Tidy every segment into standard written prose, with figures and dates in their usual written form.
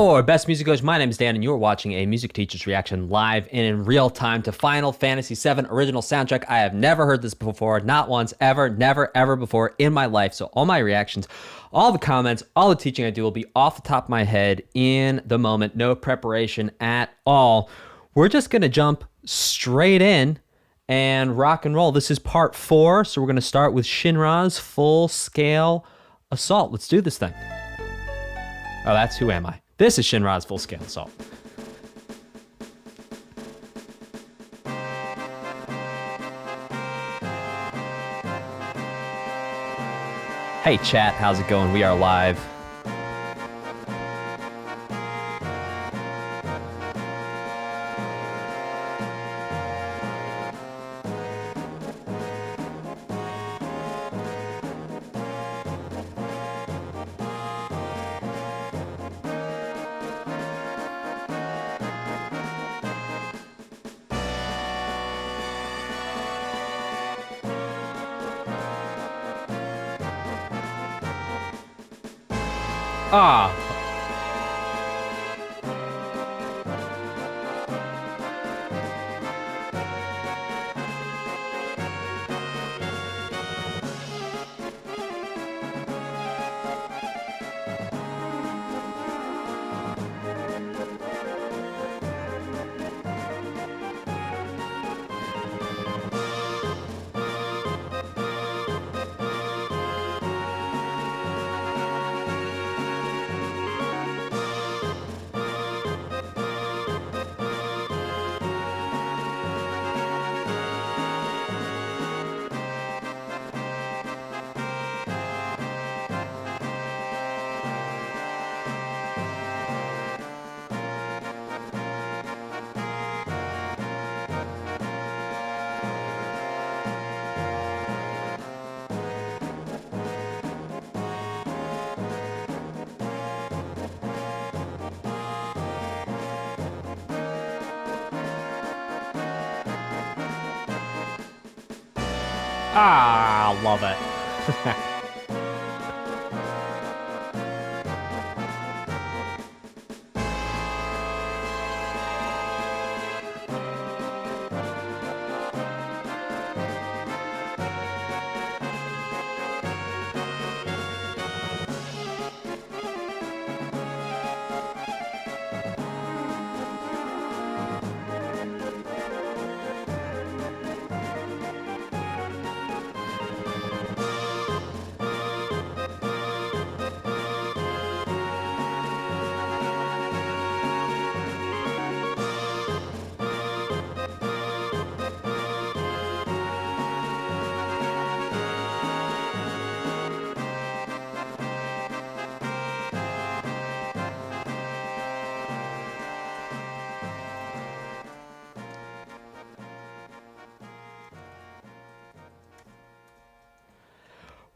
your best music coach. My name is Dan, and you're watching a music teacher's reaction live and in real time to Final Fantasy VII original soundtrack. I have never heard this before, not once, ever, never, ever before in my life. So all my reactions, all the comments, all the teaching I do will be off the top of my head in the moment. No preparation at all. We're just going to jump straight in and rock and roll. This is part 4, so we're going to start with Shinra's full-scale assault. Let's do this thing. Oh, that's Who Am I? This is Shinra's full-scale assault. Hey chat, how's it going? We are live. Ah. Ah, love it.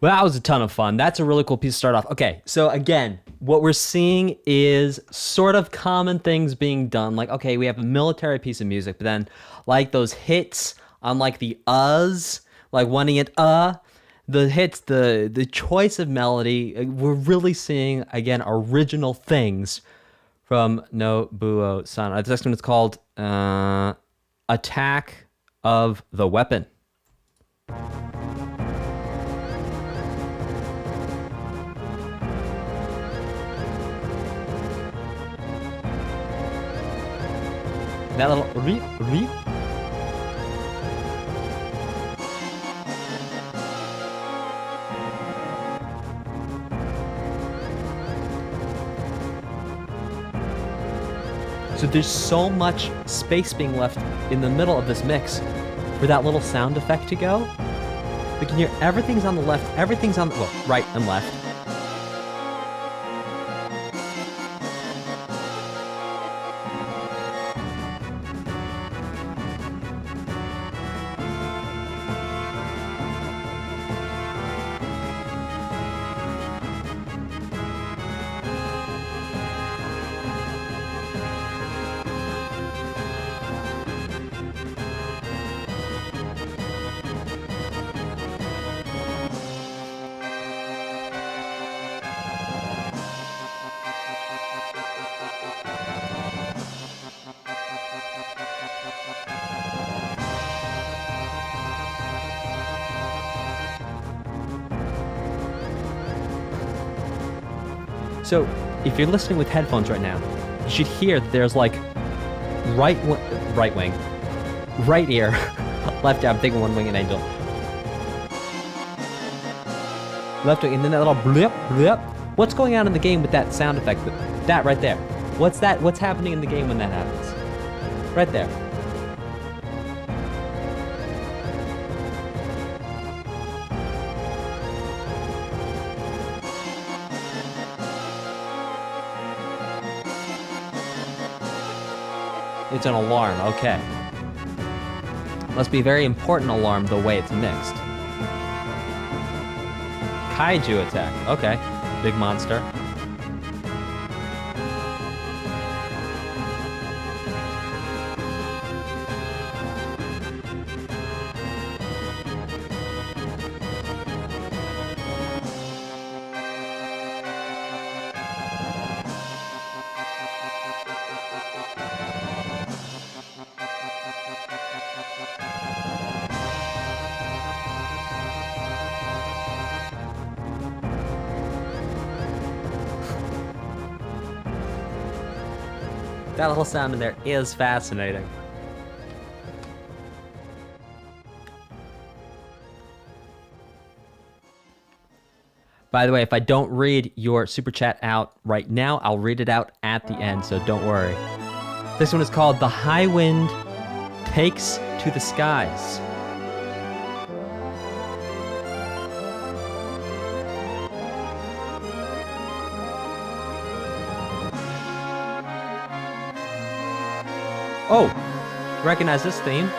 Well, that was a ton of fun. That's a really cool piece to start off. Okay, so again, what we're seeing is sort of common things being done. Like, okay, we have a military piece of music, but then like those hits on like the uhs, like wanting it the hits, the choice of melody, we're really seeing, again, original things from Nobuo-san. The next one is called Attack of the Weapon. That little reep. So there's so much space being left in the middle of this mix for that little sound effect to go. We can hear everything's on the left, everything's on the right and left. So, if you're listening with headphones right now, you should hear that there's like right wing, right ear, left ear, I'm thinking one winged angel. Left wing, and then that little blip, blip. What's going on in the game with that sound effect? That right there. What's that? What's happening in the game when that happens? Right there. It's an alarm, okay. Must be a very important alarm the way it's mixed. Kaiju attack, okay. Big monster. That little sound in there is fascinating. By the way, if I don't read your super chat out right now, I'll read it out at the end, so don't worry. This one is called The Highwind Takes to the Skies. Oh, recognize this theme.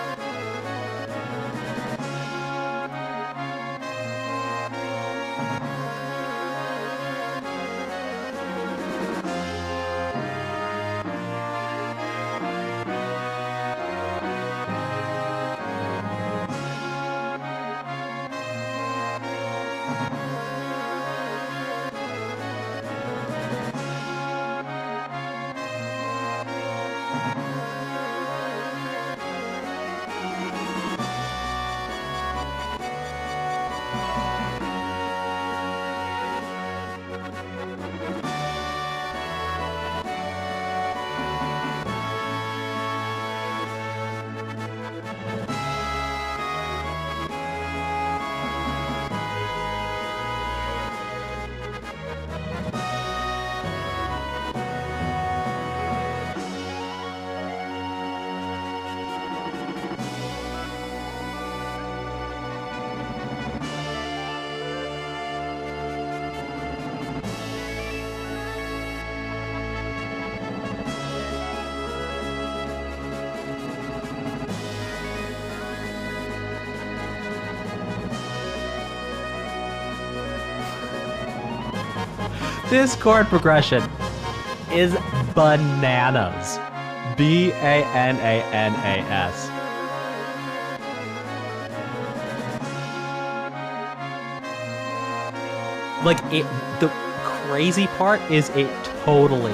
This chord progression is bananas. B-A-N-A-N-A-S. Like, the crazy part is it totally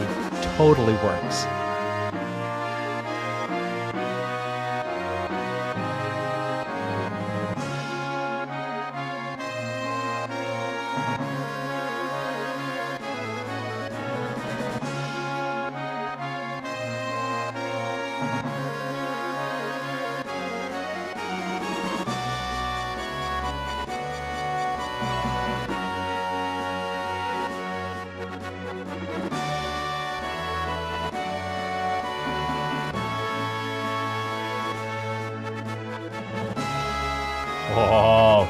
works. Oh.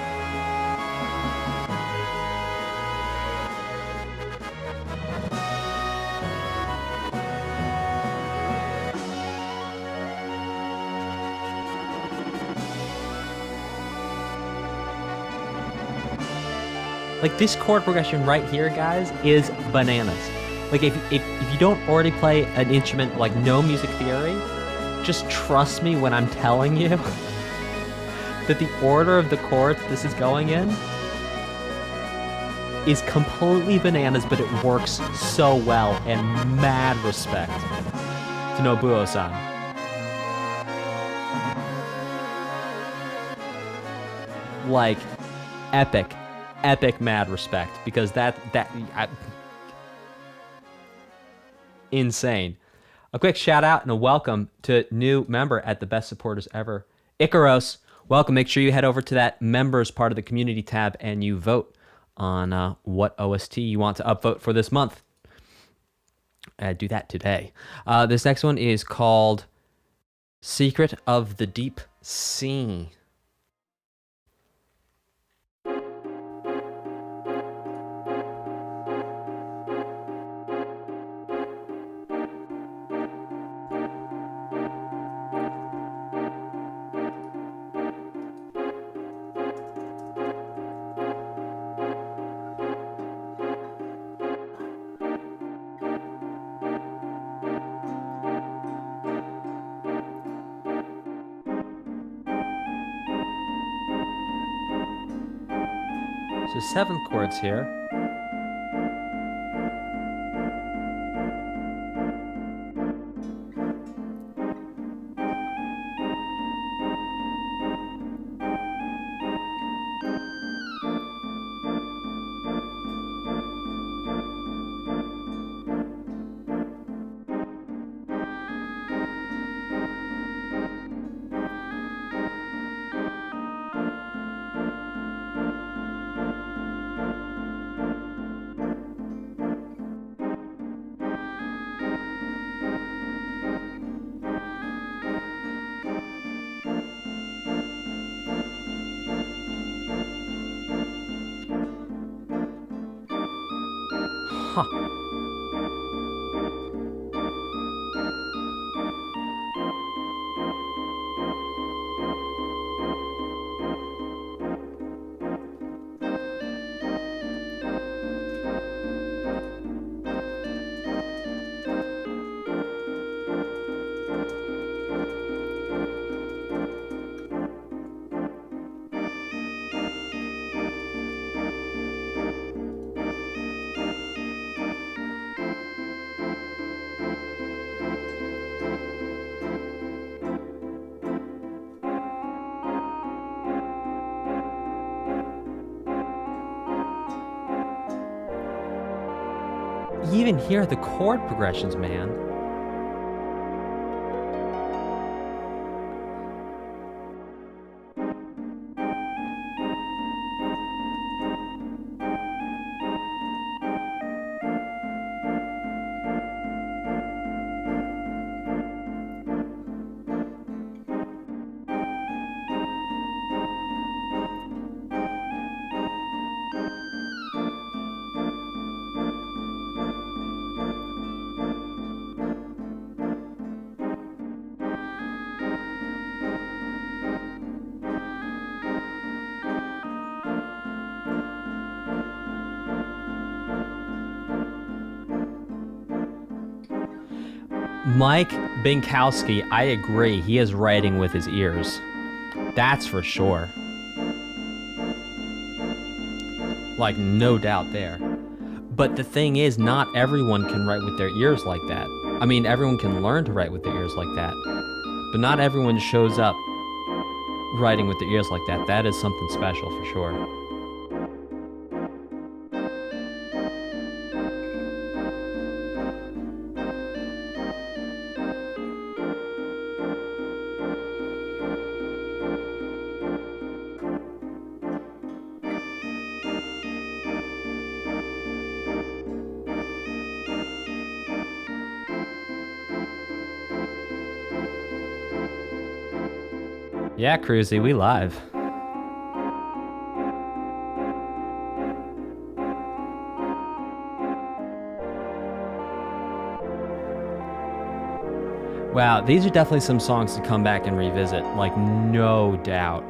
Like, this chord progression right here, guys, is bananas. Like, if you don't already play an instrument like no music theory, just trust me when I'm telling you that the order of the chords this is going in is completely bananas, but it works so well, and mad respect to Nobuo-san. like epic mad respect, because insane. A quick shout out and a welcome to new member at the Best Supporters Ever, Icaros. Welcome. Make sure you head over to that members part of the community tab and you vote on what OST you want to upvote for this month. Do that today. This next one is called Secret of the Deep Sea. So 7 chords here. Huh. You even hear the chord progressions, man. Mike Binkowski, I agree. He is writing with his ears. That's for sure. Like, no doubt there. But the thing is, not everyone can write with their ears like that. I mean, everyone can learn to write with their ears like that. But not everyone shows up writing with their ears like that. That is something special for sure. Yeah, Cruzy, we live. Wow, these are definitely some songs to come back and revisit, like, no doubt.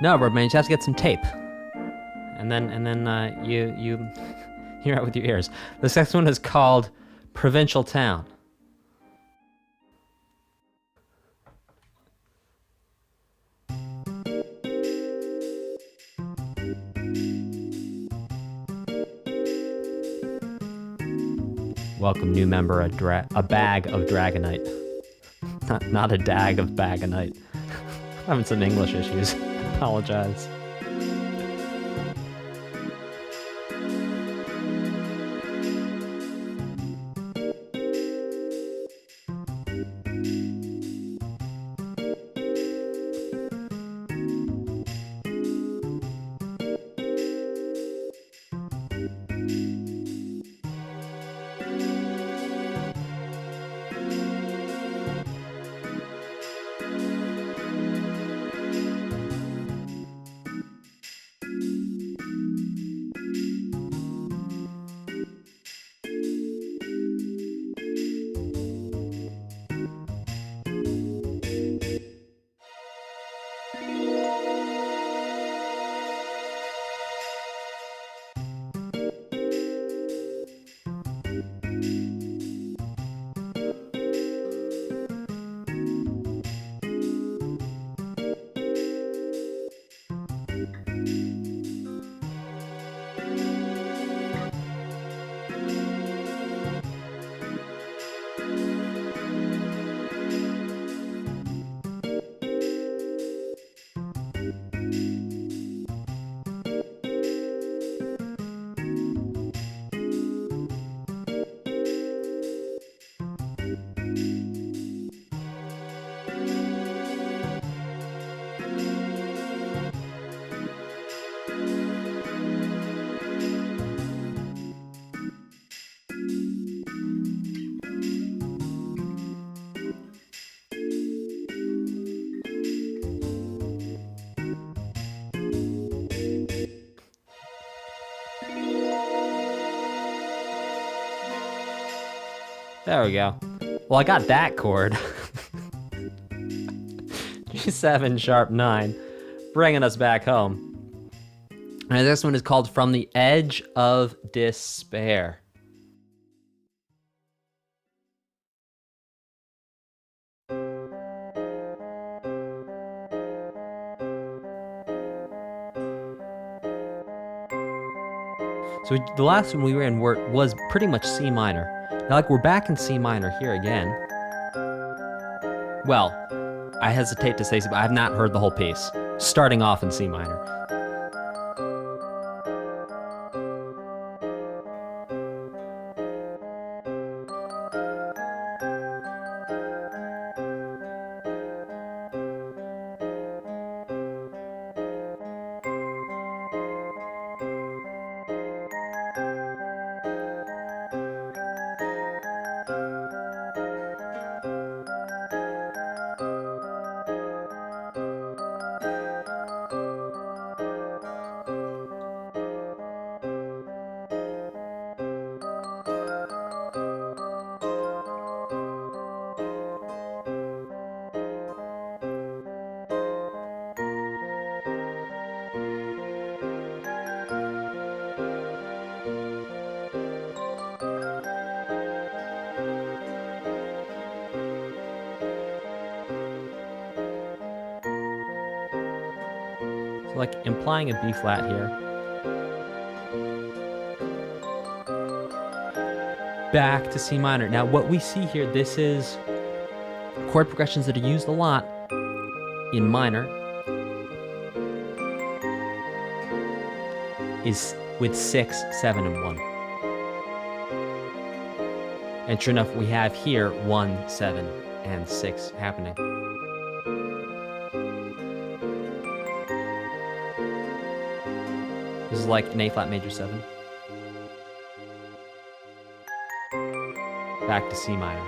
No, Birdman, you just have to get some tape. And then you hear it with your ears. This next one is called Provincial Town. Welcome, new member, a bag of Dragonite. Not a dag of bag a night. Having some English issues. Apologize. There we go. Well, I got that chord. G7 sharp 9, bringing us back home. And this one is called From the Edge of Despair. So the last one we were in was pretty much C minor. Now, like, we're back in C minor here again. Well, I hesitate to say so, but I have not heard the whole piece. Starting off in C minor. So, like, implying a B flat here. Back to C minor. Now, what we see here, this is chord progressions that are used a lot in minor, is with 6, 7, and 1. And sure enough, we have here 1, 7, and 6 happening. This is like an A flat major 7. Back to C minor.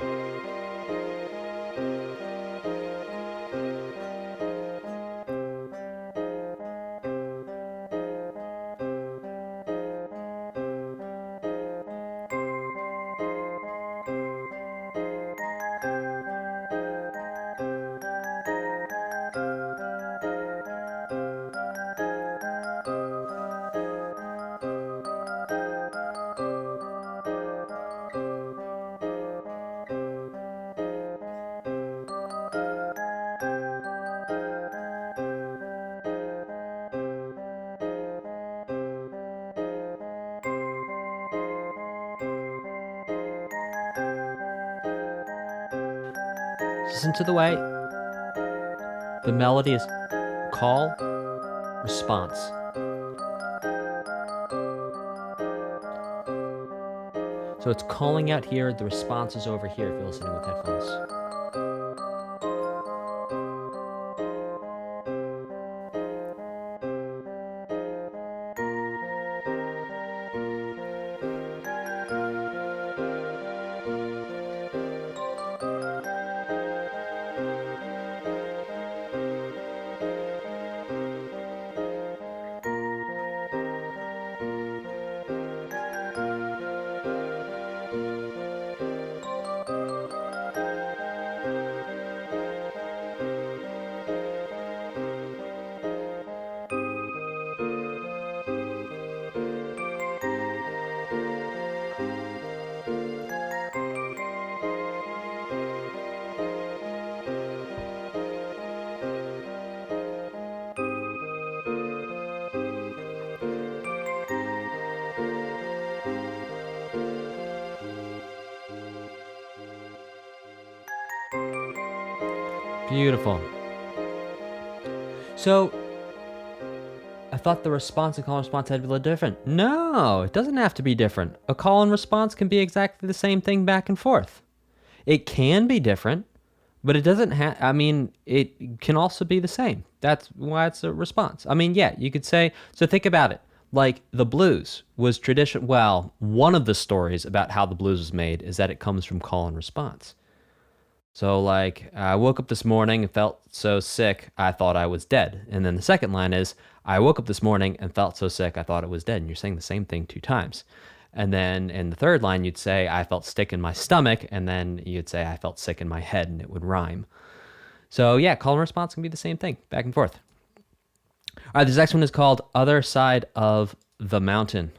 Listen to the way the melody is call, response. So it's calling out here, the response is over here if you're listening with headphones. Beautiful. So, I thought the response and call and response had to be a little different. No, it doesn't have to be different. A call and response can be exactly the same thing back and forth. It can be different, but it doesn't have, I mean, it can also be the same. That's why it's a response. I mean, yeah, you could say, so think about it. Like the blues was tradition, well, one of the stories about how the blues was made is that it comes from call and response. So like, I woke up this morning and felt so sick, I thought I was dead. And then the second line is, I woke up this morning and felt so sick, I thought I was dead. And you're saying the same thing 2 times. And then in the third line, you'd say, I felt sick in my stomach. And then you'd say, I felt sick in my head, and it would rhyme. So yeah, call and response can be the same thing, back and forth. All right, this next one is called Other Side of the Mountain.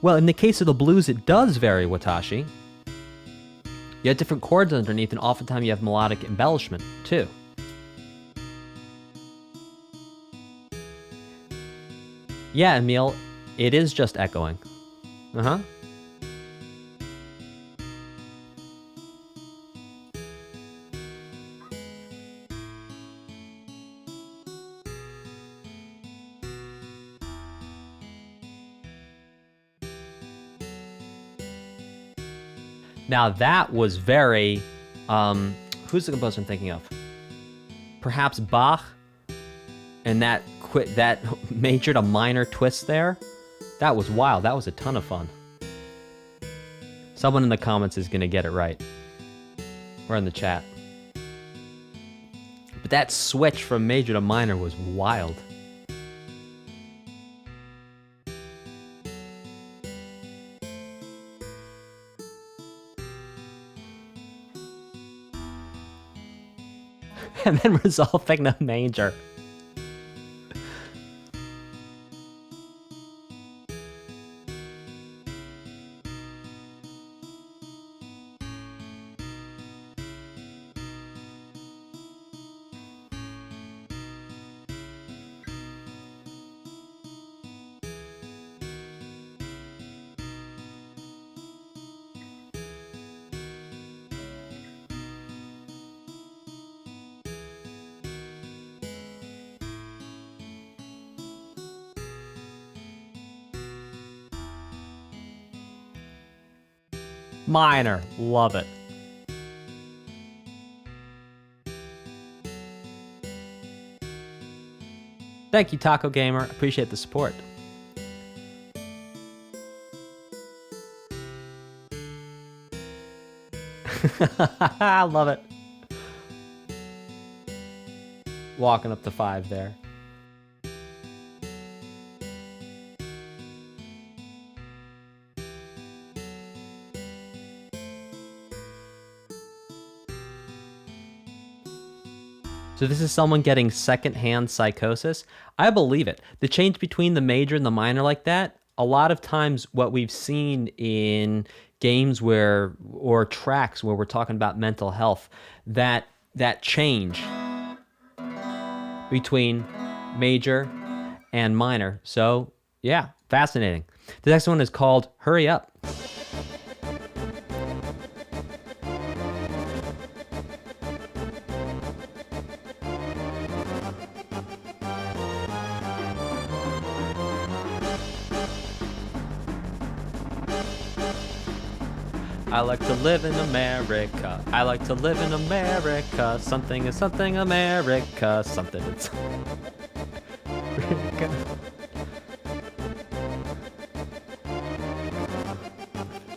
Well, in the case of the blues, it does vary, Watashi. You have different chords underneath, and oftentimes you have melodic embellishment, too. Yeah, Emil, it is just echoing. Uh-huh. Now that was very, who's the composer I'm thinking of? Perhaps Bach, and that major to minor twist there. That was wild. That was a ton of fun. Someone in the comments is gonna get it right, or in the chat. But that switch from major to minor was wild. And then resolving the major. Minor, love it. Thank you, Taco Gamer. Appreciate the support. I love it. Walking up to 5 there. So this is someone getting secondhand psychosis. I believe it. The change between the major and the minor like that, a lot of times what we've seen in games where, or tracks where we're talking about mental health, that change between major, and minor. So yeah, fascinating. The next one is called Hurry Up. I like to live in America. I like to live in America. Something is something America. Something is America.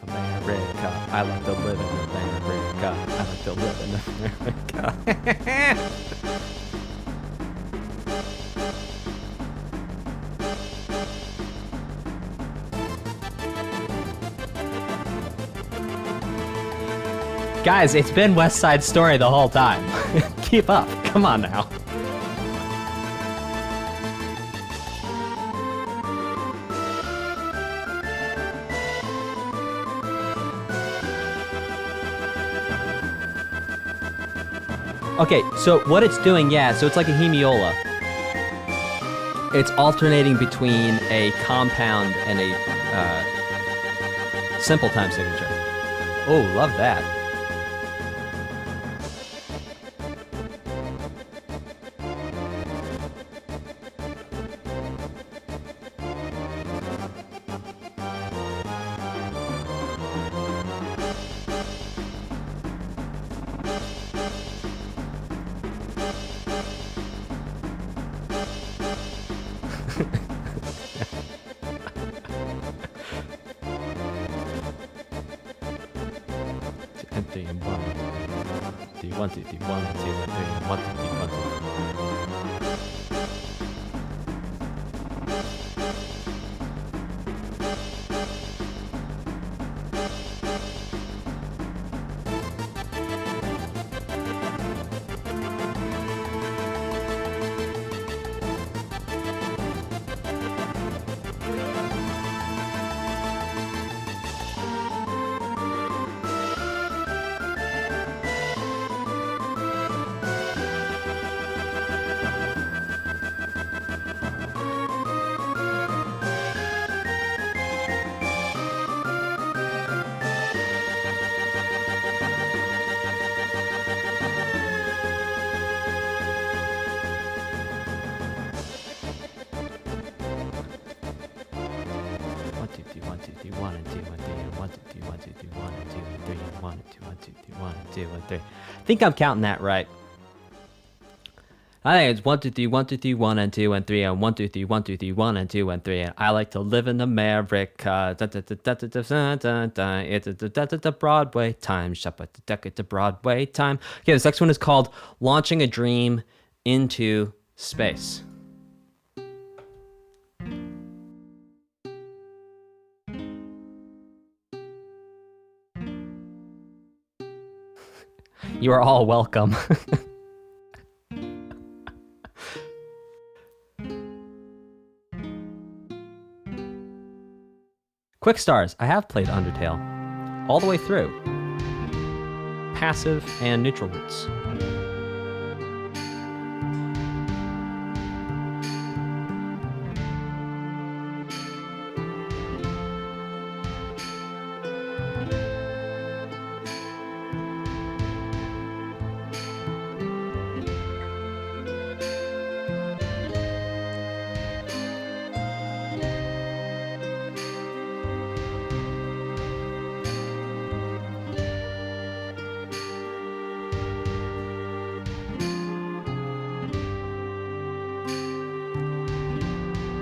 America. I like to live in America. I like to live in America. Guys, it's been West Side Story the whole time. Keep up. Come on now. Okay, so what it's doing, yeah, so it's like a hemiola. It's alternating between a compound and a simple time signature. Oh, love that. I think I'm counting that right. I think it's 1, 2, 3, 1, 2, 3, 1 and 2 and 3 and 1, 2, 3, 1, 2, 3, 1 and 2 and 3 and I like to live in America. It's a Broadway time. It's a Broadway time. Okay, this next one is called Launching a Dream into Space. You are all welcome. Quick stars. I have played Undertale all the way through. Passive and neutral roots.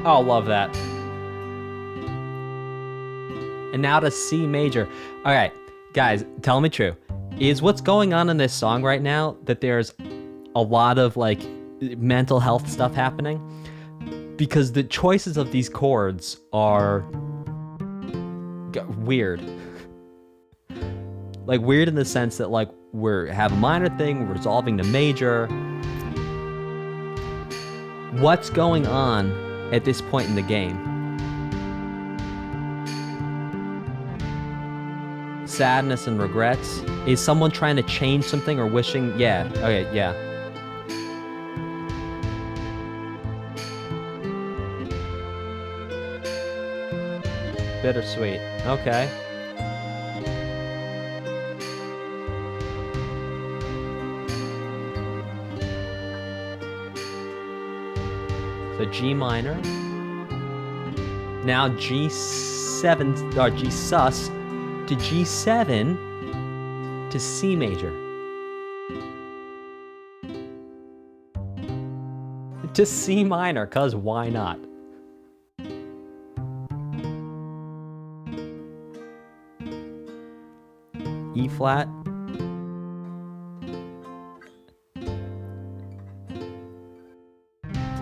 Oh, love that. And now to C major. All right, guys, tell me true. Is what's going on in this song right now that there's a lot of like mental health stuff happening? Because the choices of these chords are weird. Like weird in the sense that like have a minor thing, we're resolving the major. What's going on at this point in the game? Sadness and regrets? Is someone trying to change something or wishing? Yeah, okay, yeah. bittersweet. Okay. So G minor. Now G7 or G sus to G7 to C major. To C minor, cause why not? E flat.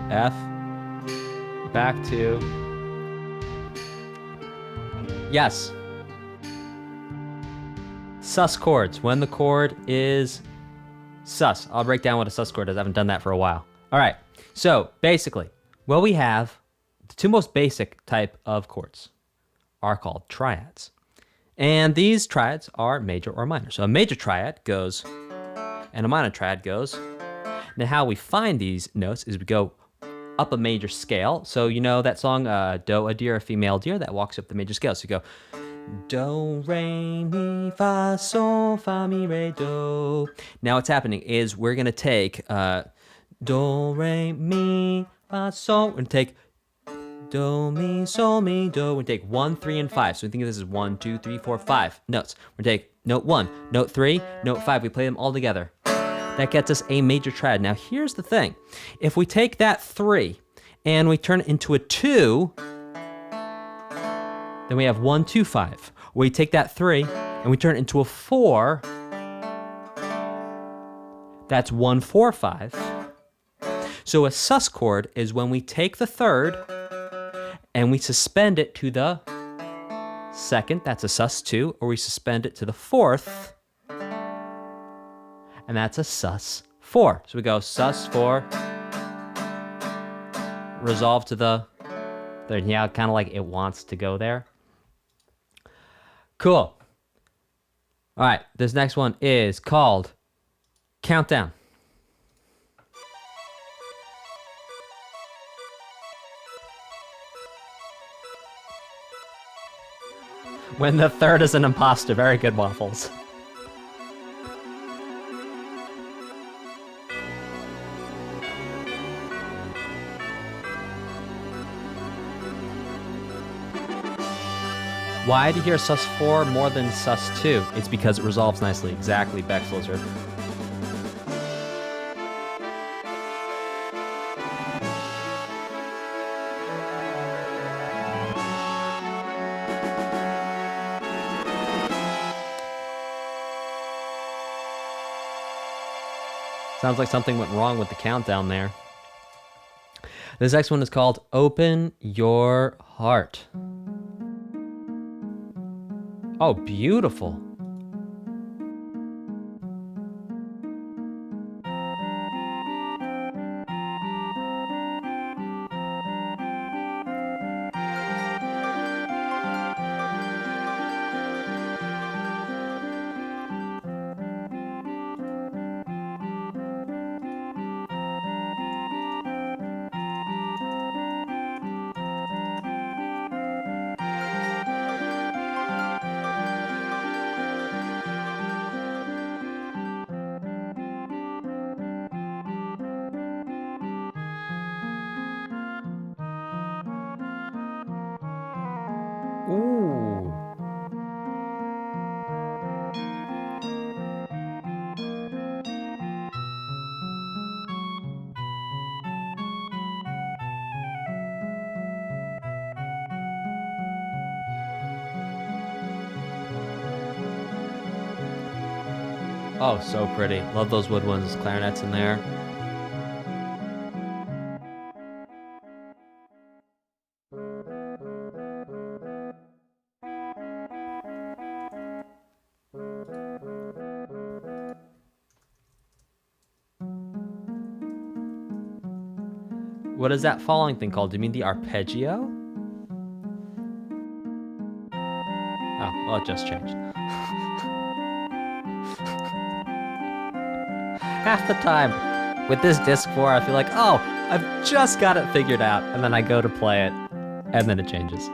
F. Back to. Yes. Sus chords. When the chord is sus. I'll break down what a sus chord is. I haven't done that for a while. All right. So basically, what we have, the two most basic type of chords are called triads. And these triads are major or minor. So a major triad goes, and a minor triad goes. Now how we find these notes is we go up a major scale. So you know that song, Do, a deer, a female deer, that walks up the major scale. So you go, Do, re, mi, fa, sol, fa, mi, re, do. Now what's happening is we're gonna take Do, re, mi, fa, sol. We're gonna take Do, mi, sol, mi, do. We're gonna take 1, 3, and 5. So we think of this as 1, 2, 3, 4, 5 notes. We're gonna take note 1, note 3, note 5. We play them all together. That gets us a major triad. Now here's the thing. If we take that 3 and we turn it into a 2, then we have 1, 2, 5. We take that 3 and we turn it into a 4. That's 1, 4, 5. So a sus chord is when we take the third and we suspend it to the second, that's a sus 2, or we suspend it to the fourth, and that's a sus 4. So we go sus 4, resolve to the third. Yeah, kind of like it wants to go there. Cool. All right, this next one is called Countdown. When the third is an imposter. Very good, Waffles. Why do you hear sus 4 more than sus 2? It's because it resolves nicely. Exactly, Bexelzer. Sounds like something went wrong with the countdown there. This next one is called Open Your Heart. Oh, beautiful. Ooh. Oh, so pretty. Love those woodwinds, clarinets in there. What is that falling thing called? Do you mean the arpeggio? Oh, well, it just changed. Half the time with this disc 4, I feel like, oh, I've just got it figured out. And then I go to play it, and then it changes.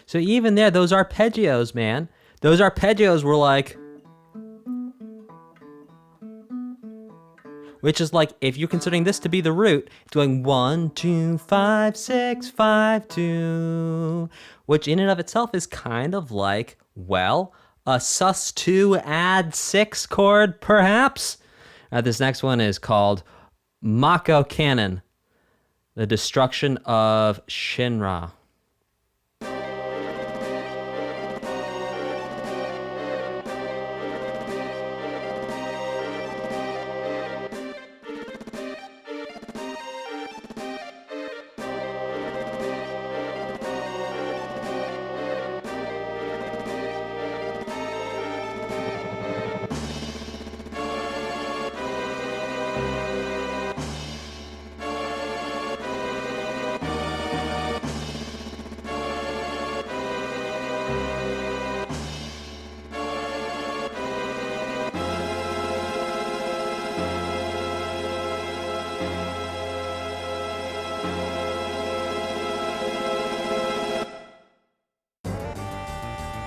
So even there, those arpeggios, man. Those arpeggios were like... Which is like, if you're considering this to be the root, it's going 1, 2, 5, 6, 5, 2. Which in and of itself is kind of like, well, a sus2 add 6 chord, perhaps? This next one is called Mako Cannon, the destruction of Shinra.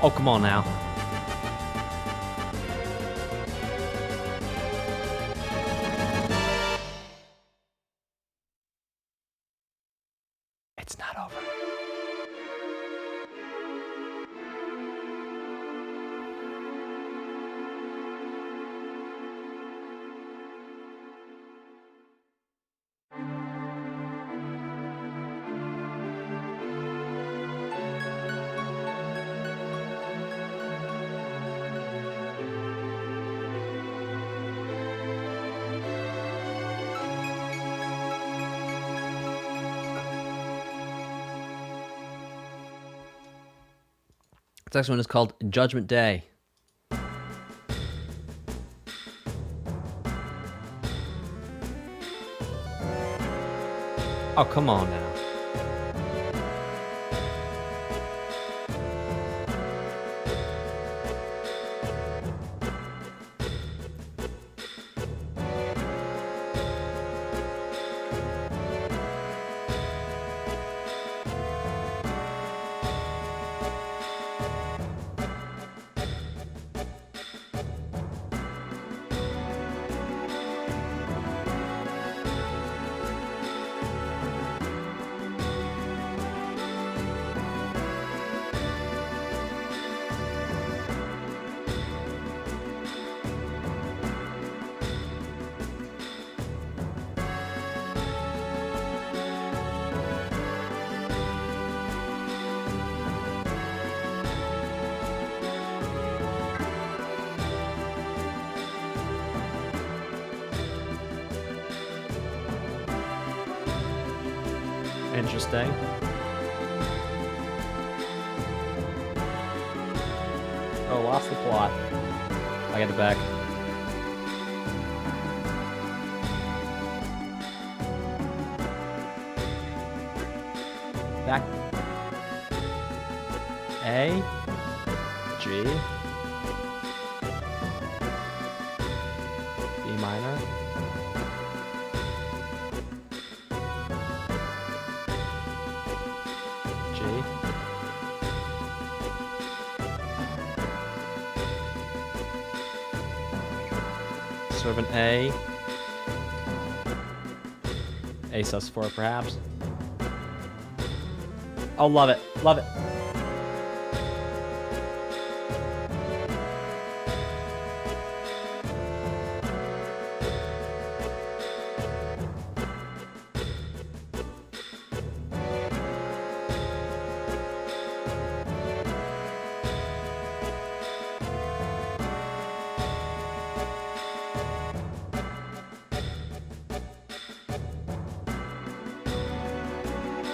Oh, come on now. It's not over. The next one is called Judgment Day. Oh, come on now. Interesting. Oh, lost the plot. I get it back. Back. A. G. B minor. Sort of an A sus4 perhaps. Oh, love it, love it.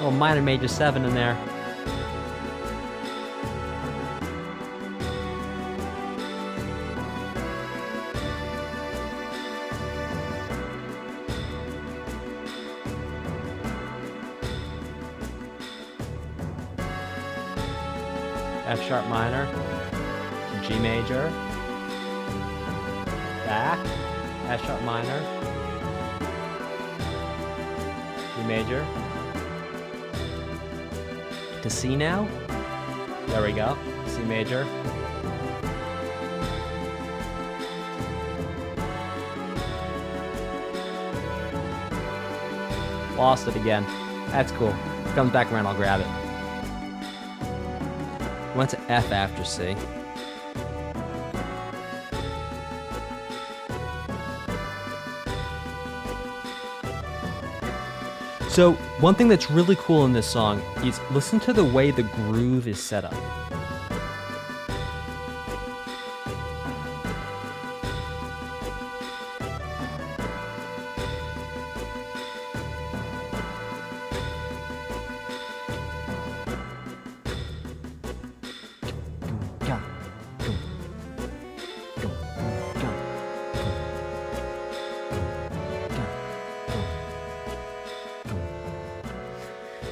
Little minor major 7 in there. F sharp minor, G major, back, F sharp minor, G major, to C now, There we go. C major. Lost it again. That's cool. If it comes back around, I'll grab it. Went to F after C. So, one thing that's really cool in this song is listen to the way the groove is set up.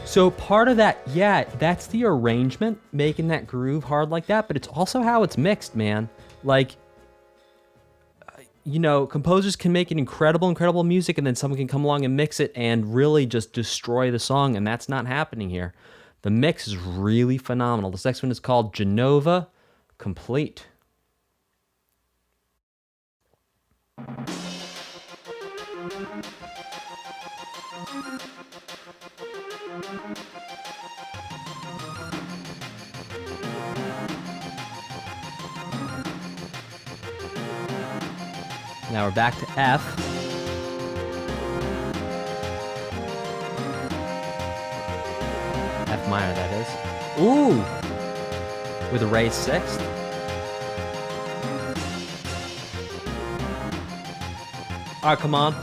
So part of that, yeah, that's the arrangement, making that groove hard like that, but it's also how it's mixed, man. Like, you know, composers can make an incredible music, and then someone can come along and mix it and really just destroy the song, and that's not happening here. The mix is really phenomenal. This next one is called Genova Complete. Now we're back to F. F minor, that is. Ooh! With a raised sixth. Alright, come on.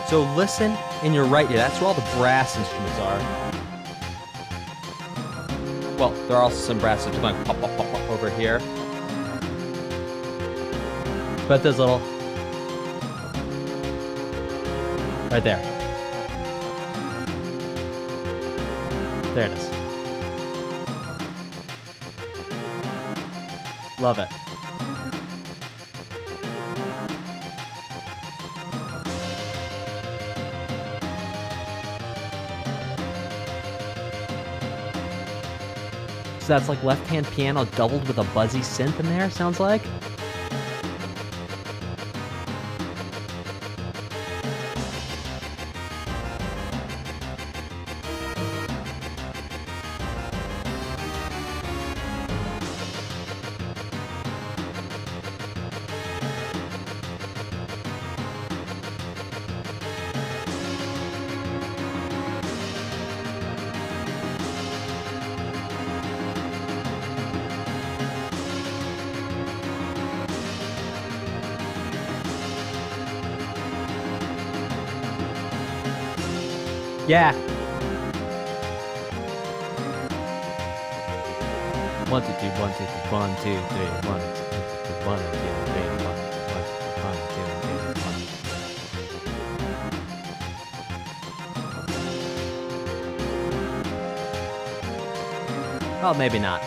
So listen in your right ear. That's where all the brass instruments are. Well, there are also some brass instruments going pop, pop, pop, pop over here. But there's little... Right there. There it is. Love it. So that's like left-hand piano doubled with a buzzy synth in there, sounds like. Yeah. 1, 2, 3, 1, 2, 3, 1, 2, 3, 1, 2, 3, 1, 2, 3, 1, 2, 3, 1. Well, maybe not.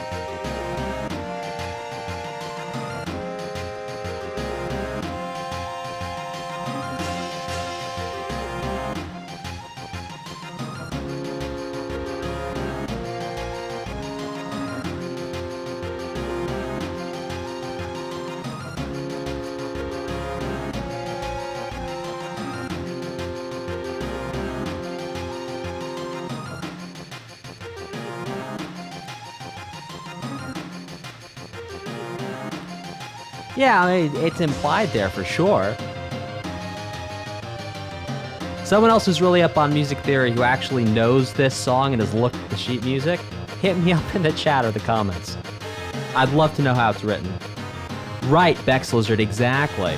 Yeah, I mean, it's implied there for sure. Someone else who's really up on music theory who actually knows this song and has looked at the sheet music, hit me up in the chat or the comments. I'd love to know how it's written. Right, Bex Lizard, exactly.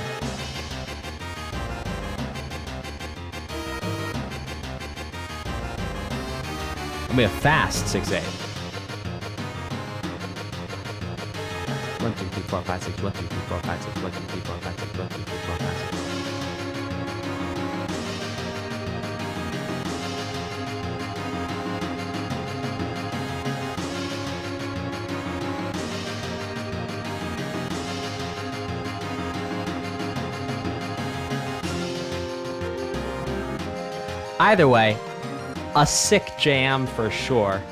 And we have fast 6/8. 1, 2, 3, 4, 5, 6, 1, 2, 3, 4, 5, 6, 1, 2, 3, 4, 5, 6, 1, 2, 3, 4, 5, 6. Either way, a sick jam for sure.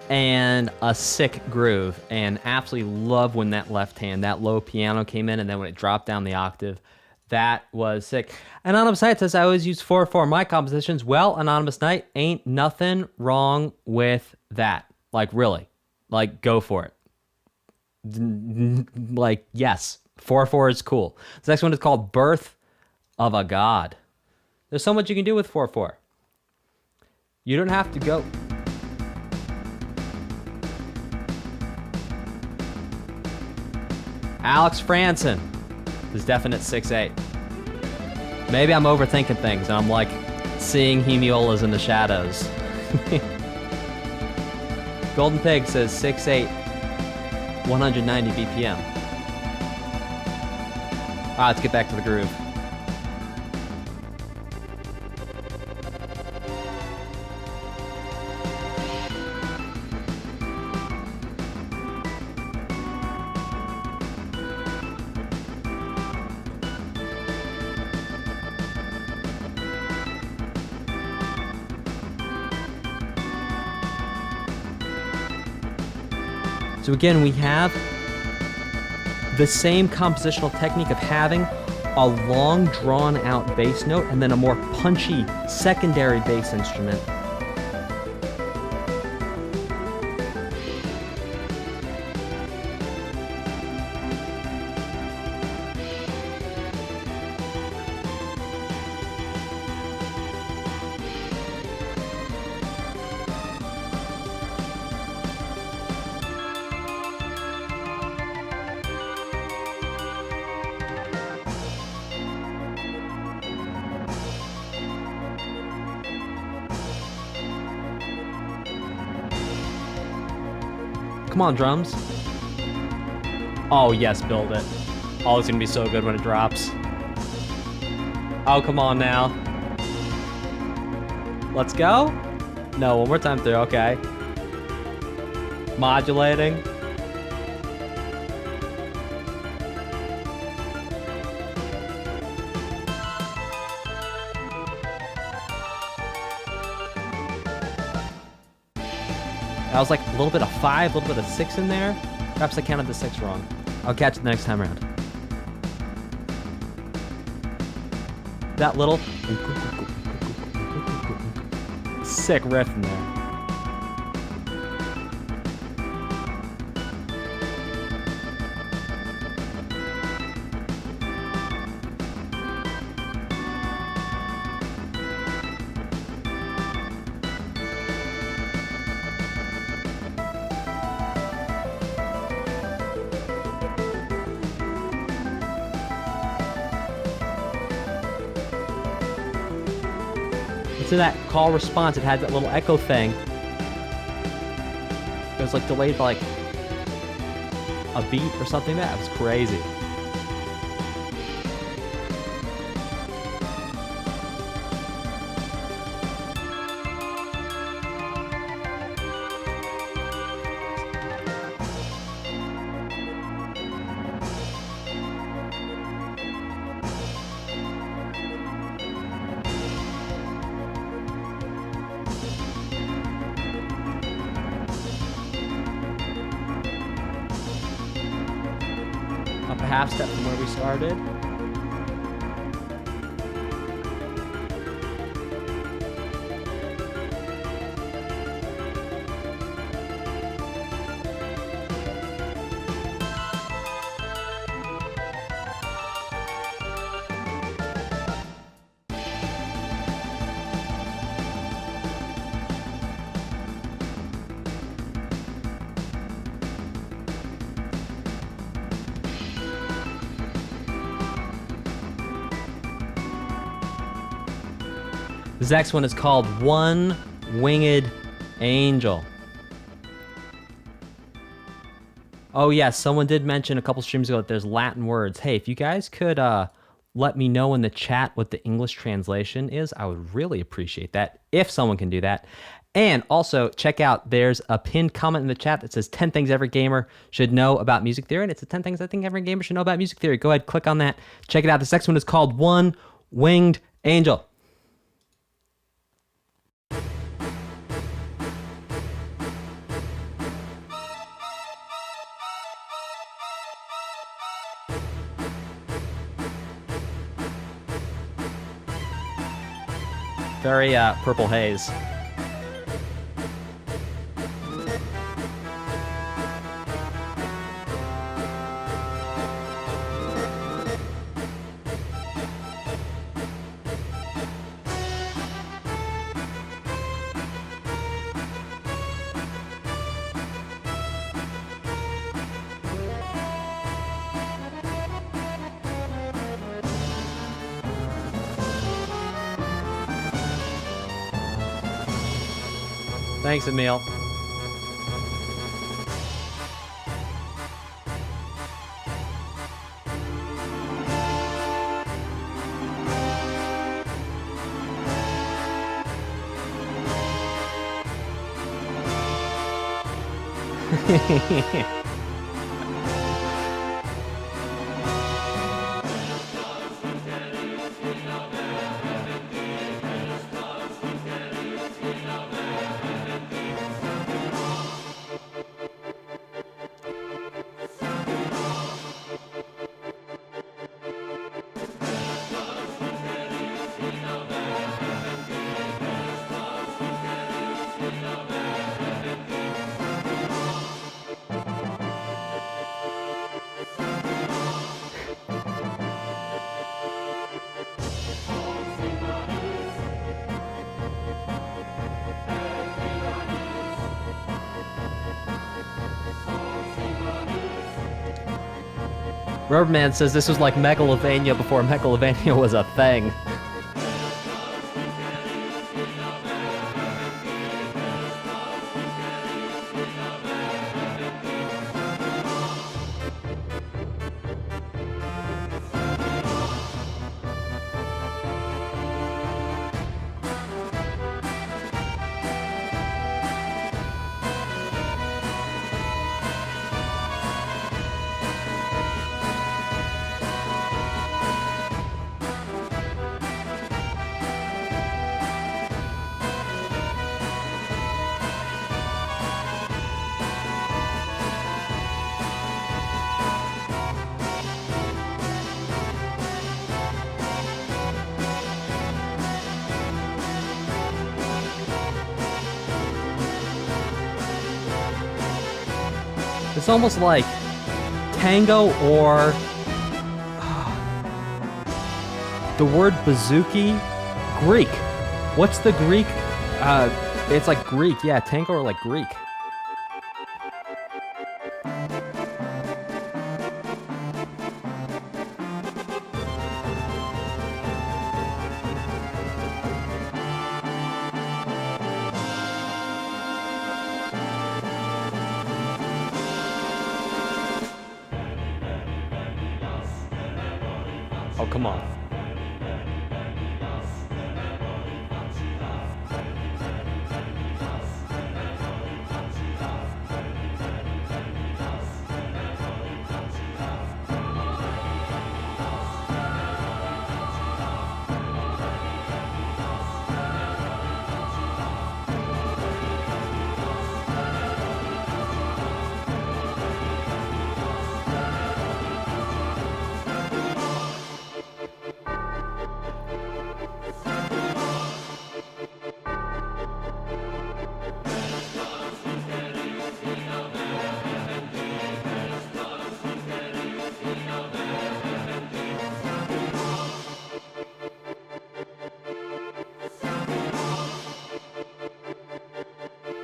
And a sick groove. And absolutely love when that left hand, that low piano came in, and then when it dropped down the octave. That was sick. Anonymous Knight says, I always use 4/4 in my compositions. Well, Anonymous Knight, ain't nothing wrong with that. Like, really. Like, go for it. Like, yes. 4/4 is cool. This next one is called Birth of a God. There's so much you can do with 4/4. You don't have to go... Alex Franson is definite 6/8. Maybe I'm overthinking things and I'm like seeing hemiolas in the shadows. Golden Pig says 6/8, 190 BPM. All right, let's get back to the groove. So again, we have the same compositional technique of having a long drawn out bass note and then a more punchy secondary bass instrument. Come on, drums. Oh, yes, build it. Oh, it's gonna be so good when it drops. Oh, come on now. Let's go? No, one more time through, okay. Modulating. I was like a little bit of 5, a little bit of 6 in there. Perhaps I counted the 6 wrong. I'll catch it the next time around. That little sick riff in there. To that call response, it had that little echo thing. It was like delayed by like a beat or something. That was crazy. Up a half step from where we started. This next one is called One Winged Angel. Oh yes, someone did mention a couple streams ago that there's Latin words. Hey, if you guys could let me know in the chat what the English translation is, I would really appreciate that, if someone can do that. And also, check out, there's a pinned comment in the chat that says 10 things every gamer should know about music theory, and it's the 10 things I think every gamer should know about music theory. Go ahead, click on that, check it out. This next one is called One Winged Angel. Very Purple Haze. Thanks, Emil. Rubberman says this was like Megalovania before Megalovania was a thing. It's almost like tango or the word bouzouki. Greek. What's the Greek? It's like Greek. Yeah, tango or like Greek. Oh, come on.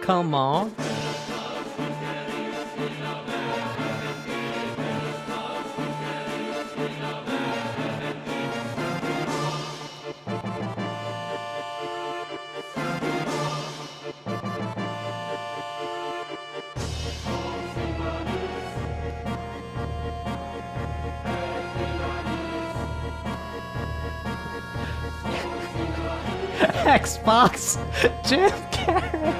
Come on. Xbox Jim Carrey.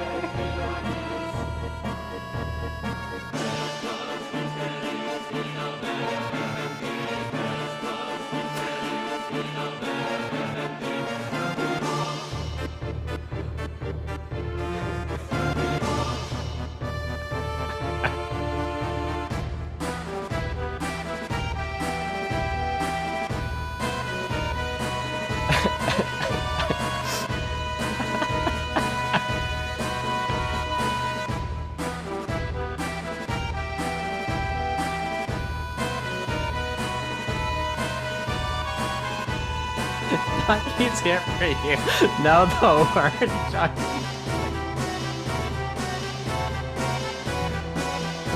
He's here for you. No, the word junkie.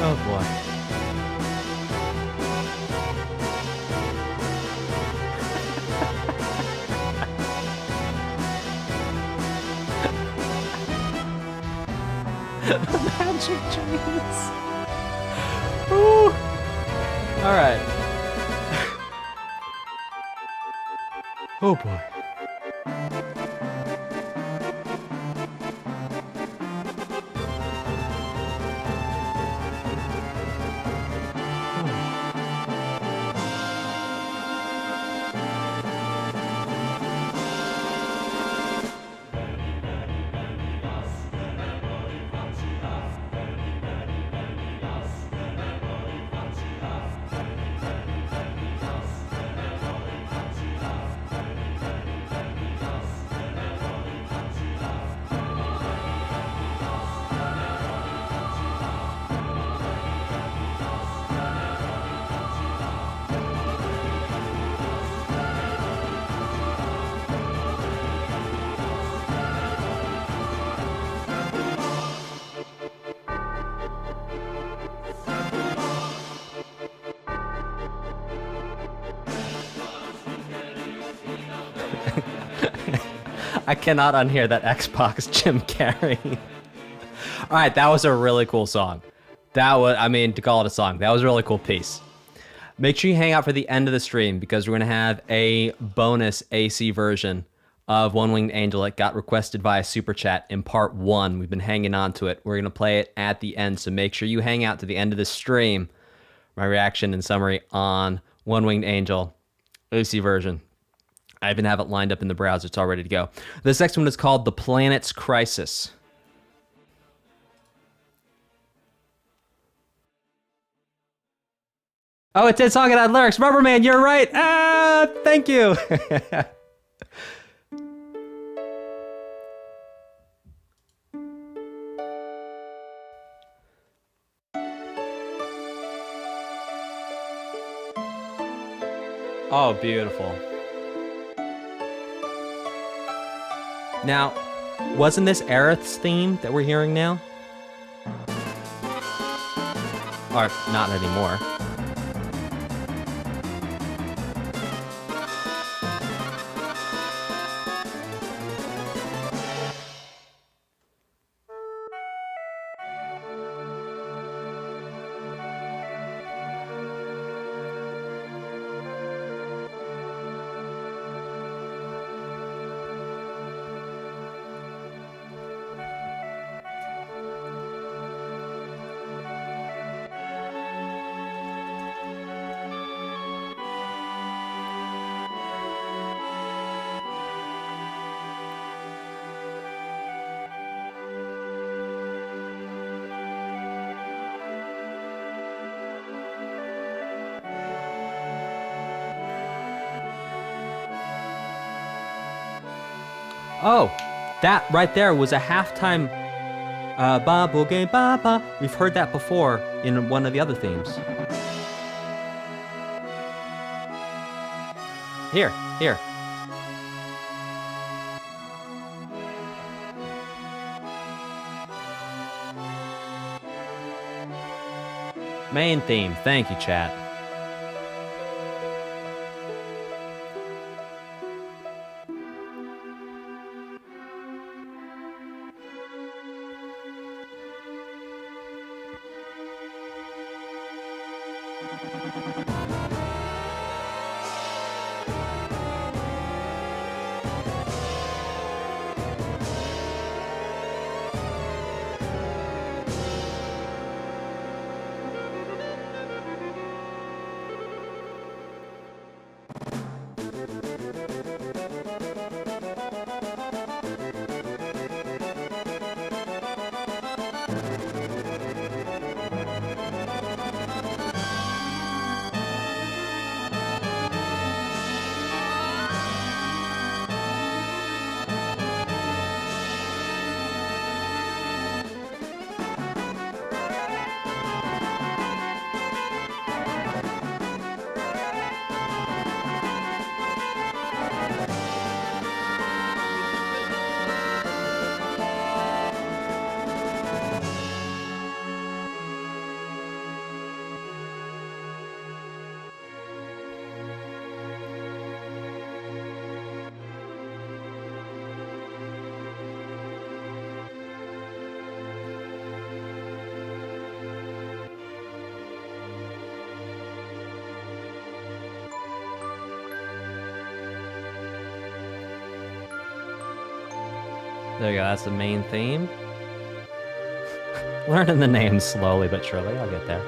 Oh boy. Magic dreams. Woo. All right. Oh boy. I cannot unhear that Xbox Jim Carrey. All right, that was a really cool song. That was, I mean, to call it a song, that was a really cool piece. Make sure you hang out for the end of the stream because we're going to have a bonus AC version of One Winged Angel. It got requested via Super Chat in part 1. We've been hanging on to it. We're going to play it at the end, so make sure you hang out to the end of the stream. My reaction and summary on One Winged Angel AC version. I even have it lined up in the browser. It's all ready to go. This next one is called The Planet's Crisis. Oh, it did song and had lyrics. Rubberman, you're right. Ah, thank you. Oh, beautiful. Now, wasn't this Aerith's theme that we're hearing now? Or not anymore. Oh, that right there was a halftime ba boogie ba ba. We've heard that before in one of the other themes. Here. Main theme. Thank you, chat. There you go, that's the main theme. Learning the names slowly but surely, I'll get there.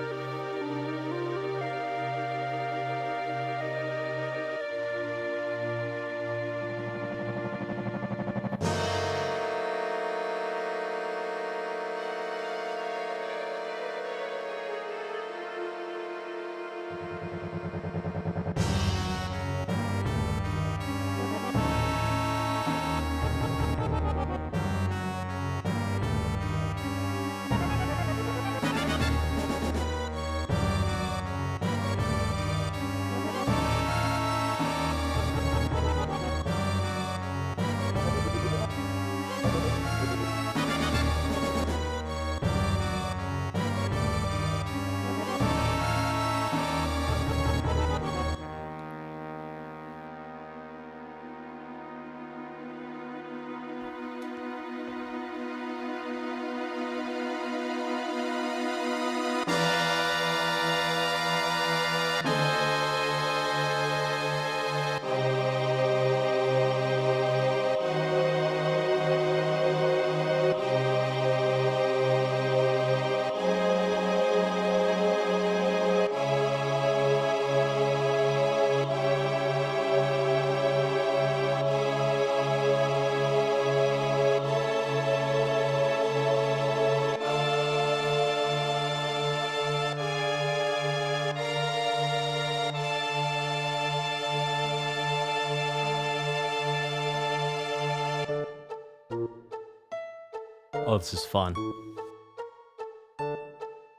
Oh, this is fun.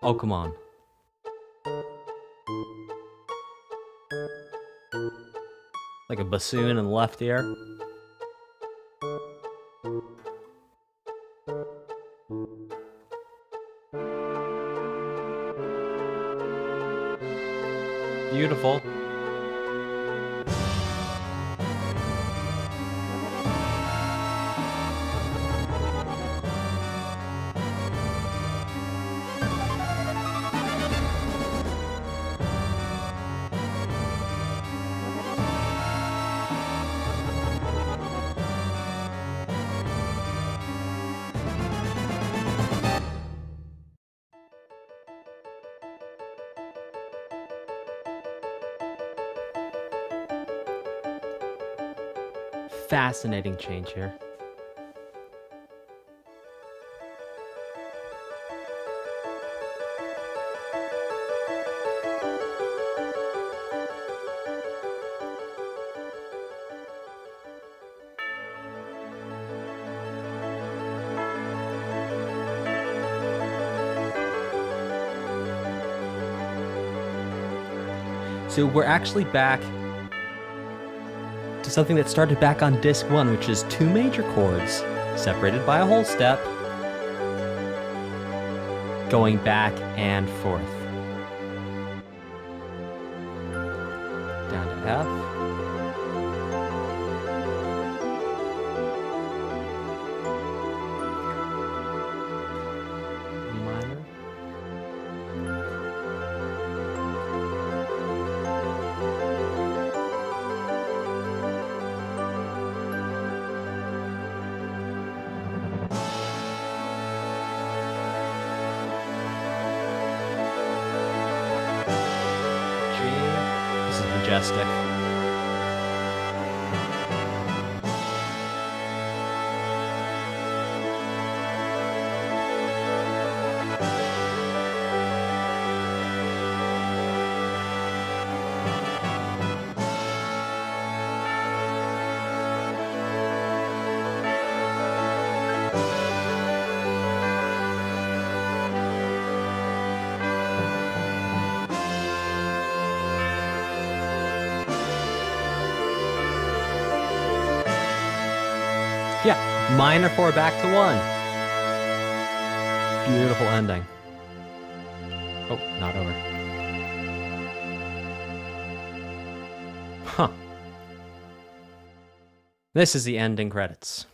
Oh, come on. Like a bassoon in the left ear. Beautiful. Fascinating change here. So we're actually back to something that started back on disc 1, which is 2 major chords separated by a whole step, going back and forth. Down to F. E minor. Majestic. Yeah, minor 4 back to 1. Beautiful ending. Oh, not over. Huh. This is the ending credits.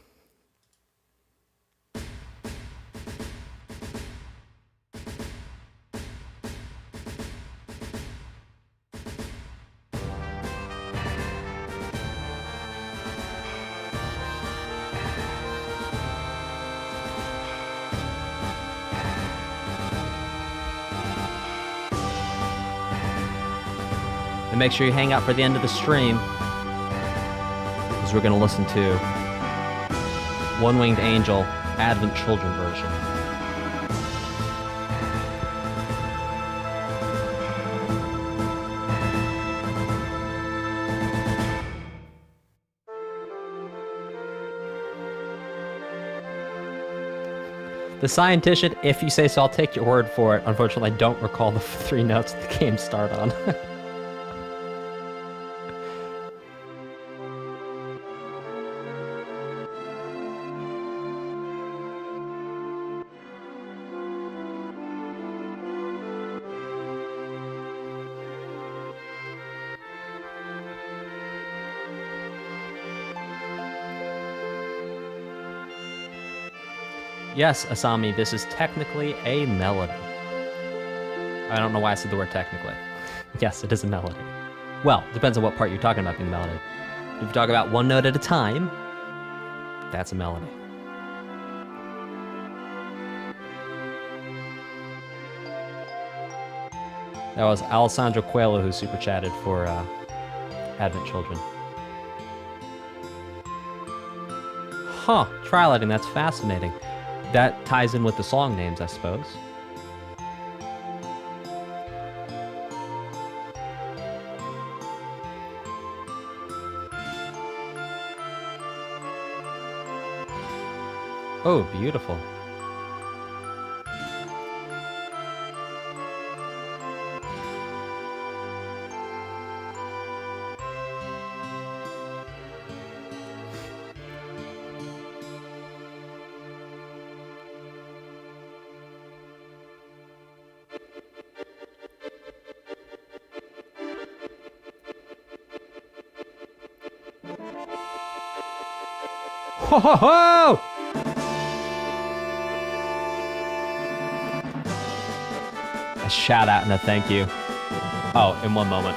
And make sure you hang out for the end of the stream, because we're going to listen to One Winged Angel, Advent Children version. The Scientician, if you say so, I'll take your word for it. Unfortunately, I don't recall the 3 notes the game start on. Yes, Asami, this is technically a melody. I don't know why I said the word technically. Yes, it is a melody. Well, depends on what part you're talking about being the melody. If you talk about one note at a time, that's a melody. That was Alessandro Coelho who super chatted for Advent Children. Huh, trial-lighting, that's fascinating. That ties in with the song names, I suppose. Oh, beautiful. Ho ho ho! A shout out and a thank you. Oh, in one moment.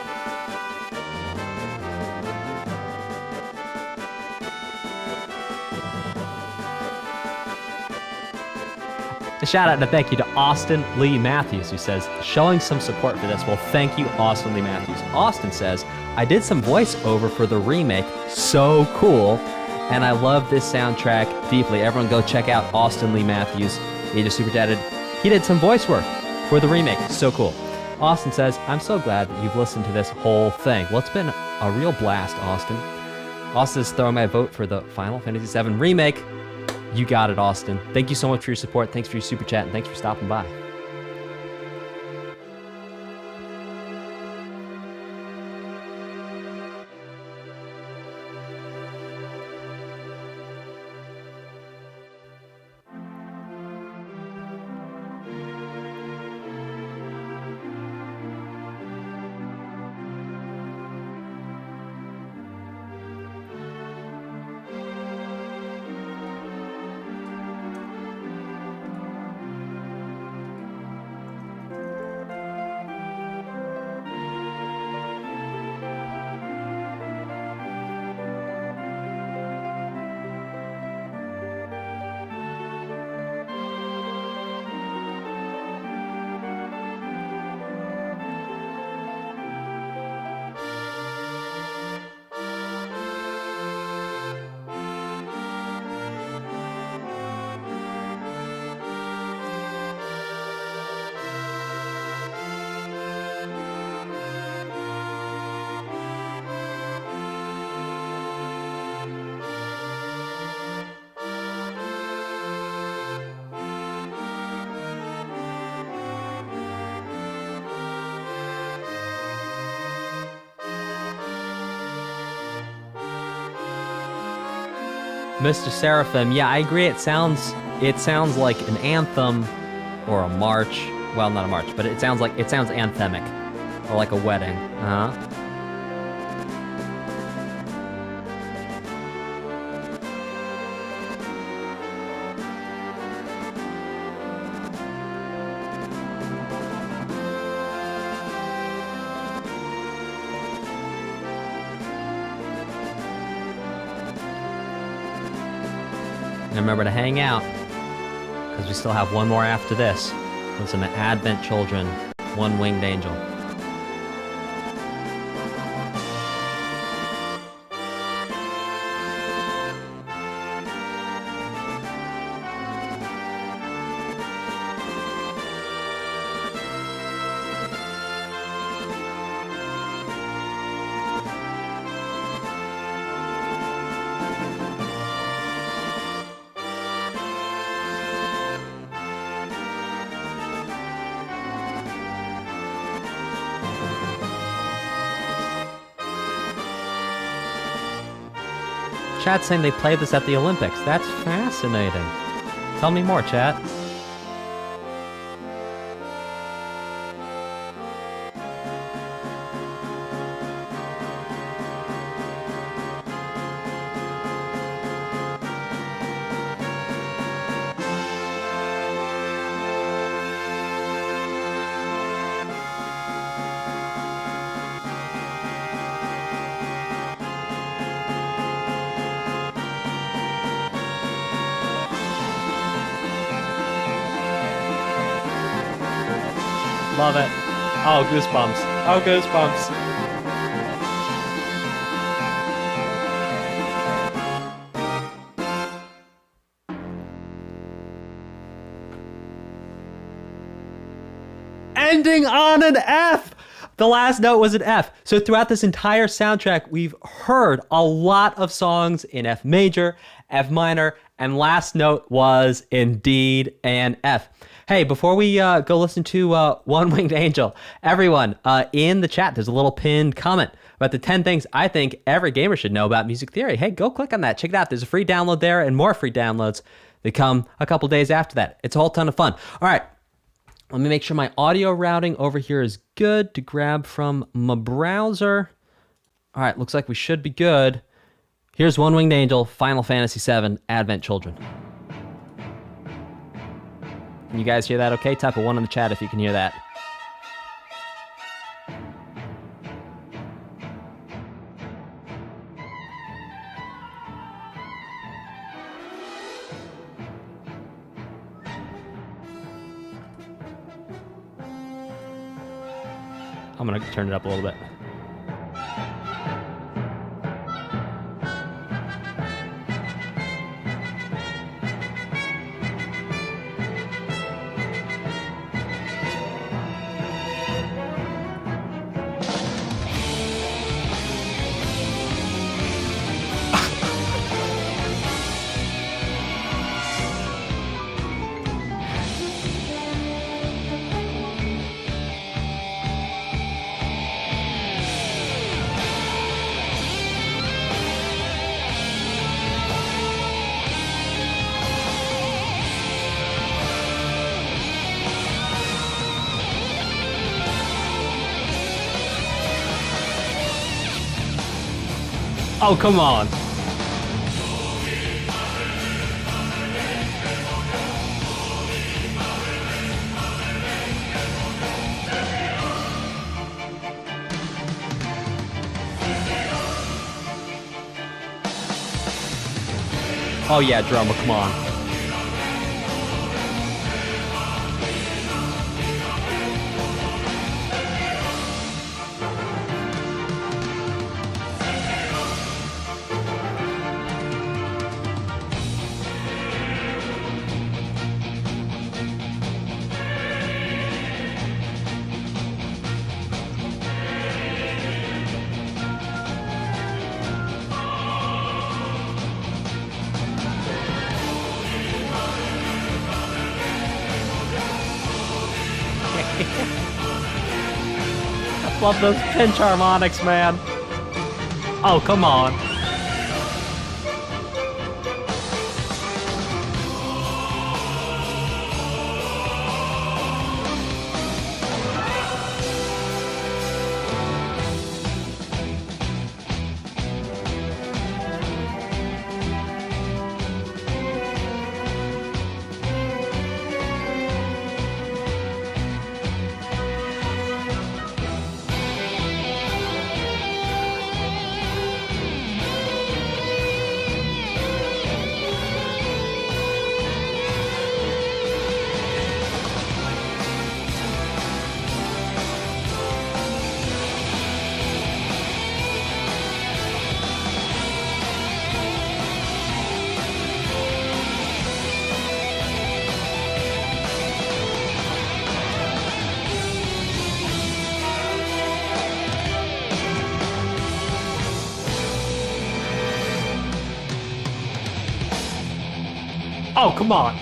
A shout out and a thank you to Austin Lee Matthews, who says, showing some support for this. Well, thank you, Austin Lee Matthews. Austin says, I did some voiceover for the remake. So cool. And I love this soundtrack deeply. Everyone go check out Austin Lee Matthews. He just super chatted. He did some voice work for the remake. So cool. Austin says, I'm so glad that you've listened to this whole thing. Well, it's been a real blast, Austin. Austin is throwing my vote for the Final Fantasy VII remake. You got it, Austin. Thank you so much for your support. Thanks for your super chat, and thanks for stopping by. Mr. Seraphim, yeah, I agree. It sounds like an anthem or a march. Well, not a march, but it sounds anthemic or like a wedding. Uh-huh. And remember to hang out, because we still have one more after this. Listen to Advent Children, One Winged Angel. Chat's saying they played this at the Olympics. That's fascinating. Tell me more, chat. Love it. Oh, goosebumps. Oh, goosebumps. Ending on an F! The last note was an F. So throughout this entire soundtrack, we've heard a lot of songs in F major, F minor, and last note was indeed an F. Hey, before we go listen to One Winged Angel, everyone in the chat, there's a little pinned comment about the 10 things I think every gamer should know about music theory. Hey, go click on that. Check it out. There's a free download there and more free downloads that come a couple days after that. It's a whole ton of fun. All right. Let me make sure my audio routing over here is good to grab from my browser. All right, looks like we should be good. Here's One Winged Angel, Final Fantasy VII, Advent Children. Can you guys hear that okay? Type a 1 in the chat if you can hear that. I'm gonna turn it up a little bit. Oh, come on. Oh yeah, drummer, come on. Love those pinch harmonics, man. Oh, come on. Oh, come on.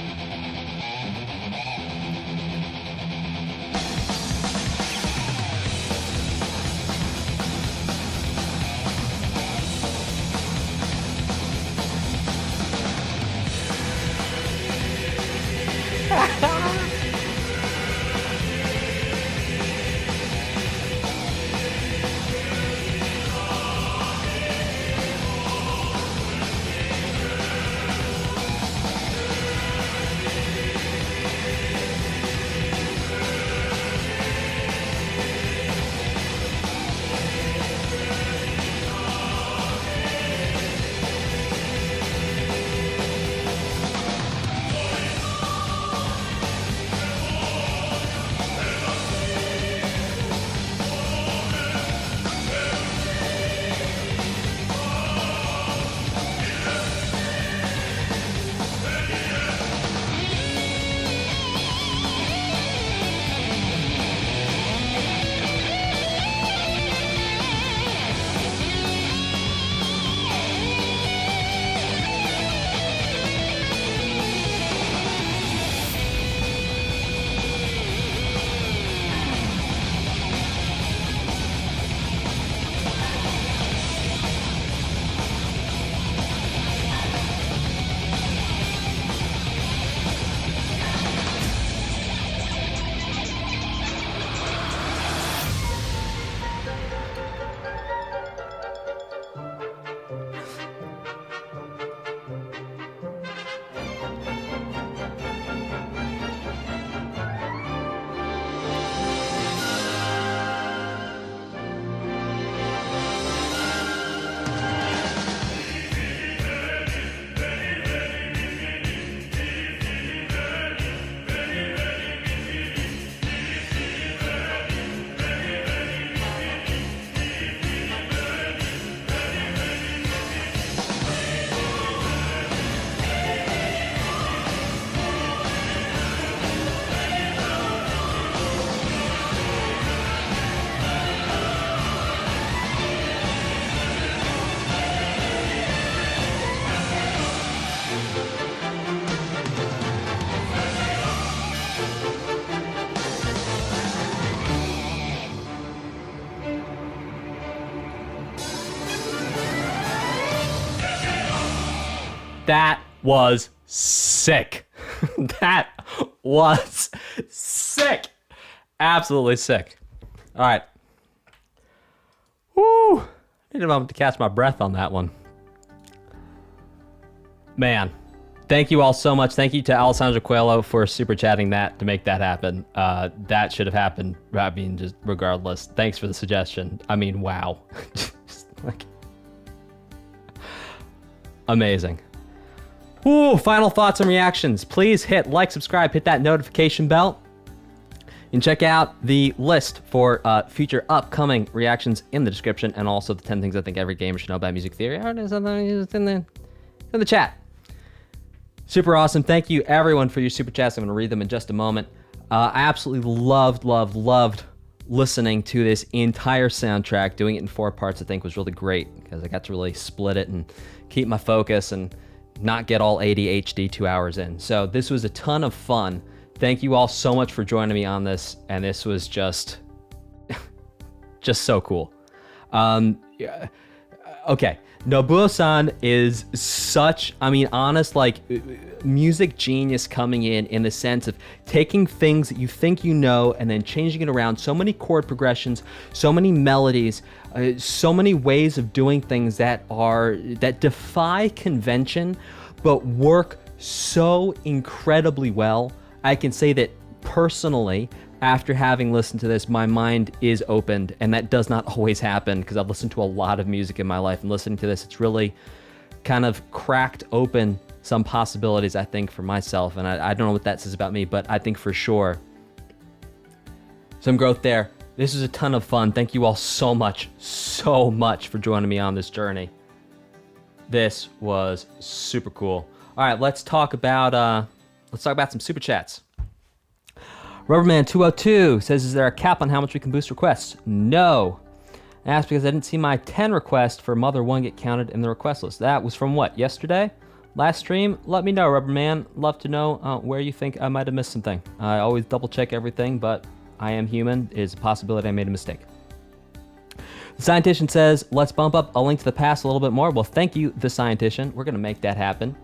That was sick. That was sick. Absolutely sick. All right. Woo. Need a moment to catch my breath on that one. Man, thank you all so much. Thank you to Alessandro Coelho for super chatting that to make that happen. That should have happened. I mean, just regardless. Thanks for the suggestion. I mean, wow. Just like amazing. Ooh, final thoughts and reactions. Please hit like, subscribe, hit that notification bell. And check out the list for future upcoming reactions in the description, and also the 10 things I think every gamer should know about music theory. It's in the chat. Super awesome. Thank you, everyone, for your super chats. I'm going to read them in just a moment. I absolutely loved listening to this entire soundtrack. Doing it in 4 parts, I think, was really great because I got to really split it and keep my focus and not get all ADHD 2 hours in. So this was a ton of fun. Thank you all so much for joining me on this, and this was just so cool. Yeah. Okay, Nobuo-san is such, I mean, honest, like, music genius coming in the sense of taking things that you think you know and then changing it around. So many chord progressions, so many melodies, so many ways of doing things that defy convention, but work so incredibly well. I can say that personally, after having listened to this, my mind is opened, and that does not always happen because I've listened to a lot of music in my life, and listening to this, it's really kind of cracked open some possibilities, I think, for myself. And I don't know what that says about me, but I think for sure some growth there. This was a ton of fun. Thank you all so much for joining me on this journey. This was super cool. All right, let's talk about some super chats. Rubberman202 says, is there a cap on how much we can boost requests? No. I asked because I didn't see my 10 request for Mother 1 get counted in the request list. That was from what, yesterday? Last stream? Let me know, Rubberman. Love to know where you think I might have missed something. I always double check everything, but I am human. It is a possibility I made a mistake. The Scientician says, let's bump up A Link to the Past a little bit more. Well, thank you, The Scientician. We're going to make that happen.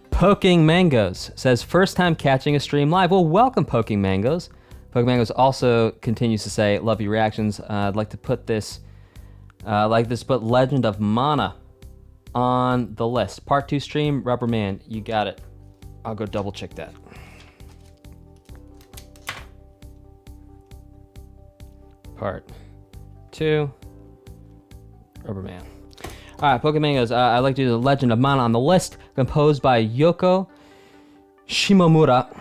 Poking Mangoes says, first time catching a stream live. Well, welcome, Poking Mangoes. Poking Mangoes also continues to say, love your reactions. I'd like to put this, put Legend of Mana on the list. Part 2 stream, Rubberman, you got it. I'll go double check that. Part 2, Rubberman. All right, Pokemon goes, I'd like to do the Legend of Mana on the list, composed by Yoko Shimomura,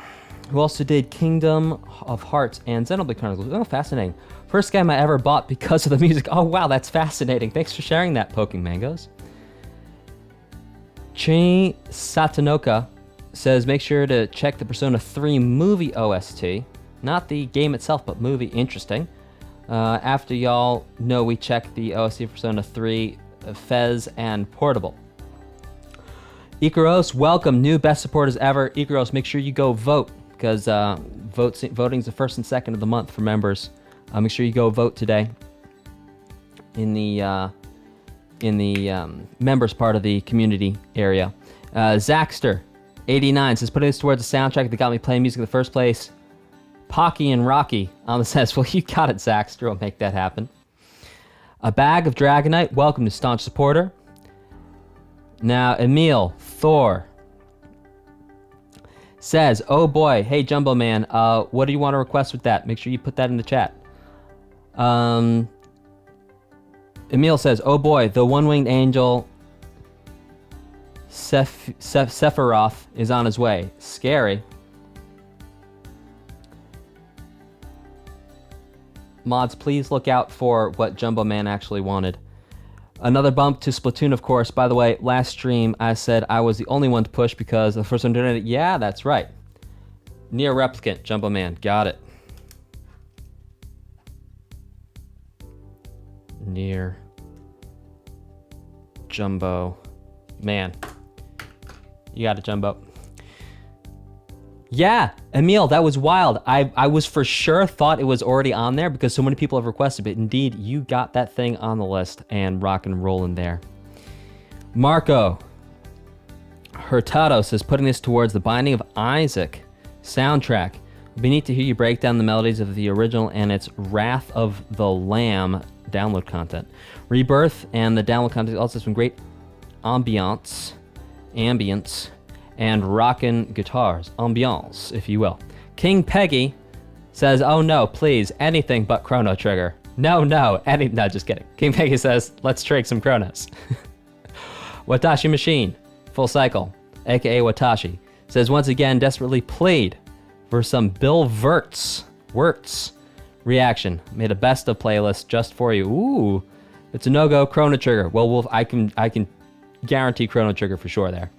who also did Kingdom of Hearts and Xenoblade Chronicles. Oh, fascinating. First game I ever bought because of the music. Oh, wow, that's fascinating. Thanks for sharing that, Poking Mangoes. Chi Satanoka says, make sure to check the Persona 3 movie OST. Not the game itself, but movie. Interesting. After y'all know we checked the OST for Persona 3, Fez and Portable. Ikaros, welcome, new best supporters ever. Ikaros, make sure you go vote, because voting is the 1st and 2nd of the month for members. Make sure you go vote today in the members part of the community area. Zaxter 89 says, putting this towards the soundtrack that got me playing music in the first place. Pocky and Rocky on the says, well, you got it, Zaxter. I'll make that happen. A Bag of Dragonite, welcome to staunch supporter. Now, Emil Thor says, oh boy, hey Jumbo Man, what do you want to request with that? Make sure you put that in the chat. Emil says, oh boy, the one-winged angel Sephiroth is on his way. Scary. Mods, please look out for what Jumbo Man actually wanted. Another bump to Splatoon, of course. By the way, last stream I said I was the only one to push because the first one did it. Yeah, that's right. Near Replicant, Jumbo Man. Got it. Near Jumbo Man. You got it, Jumbo. Yeah, Emil, that was wild. I was for sure thought it was already on there because so many people have requested it. Indeed, you got that thing on the list and rock and rolling there. Marco Hurtado says, putting this towards the Binding of Isaac soundtrack. It'd be neat to hear you break down the melodies of the original and its Wrath of the Lamb download content. Rebirth and the download content also has some great ambience, and rockin' guitars. Ambiance, if you will. King Peggy says, oh no, please, anything but Chrono Trigger. No, no, just kidding. King Peggy says, let's trade some Chronos. Watashi Machine, Full Cycle, aka Watashi, says, once again, desperately plead for some Bill Wirtz reaction. Made a best of playlist just for you. Ooh, it's a no-go. Chrono Trigger. Well, I can guarantee Chrono Trigger for sure there.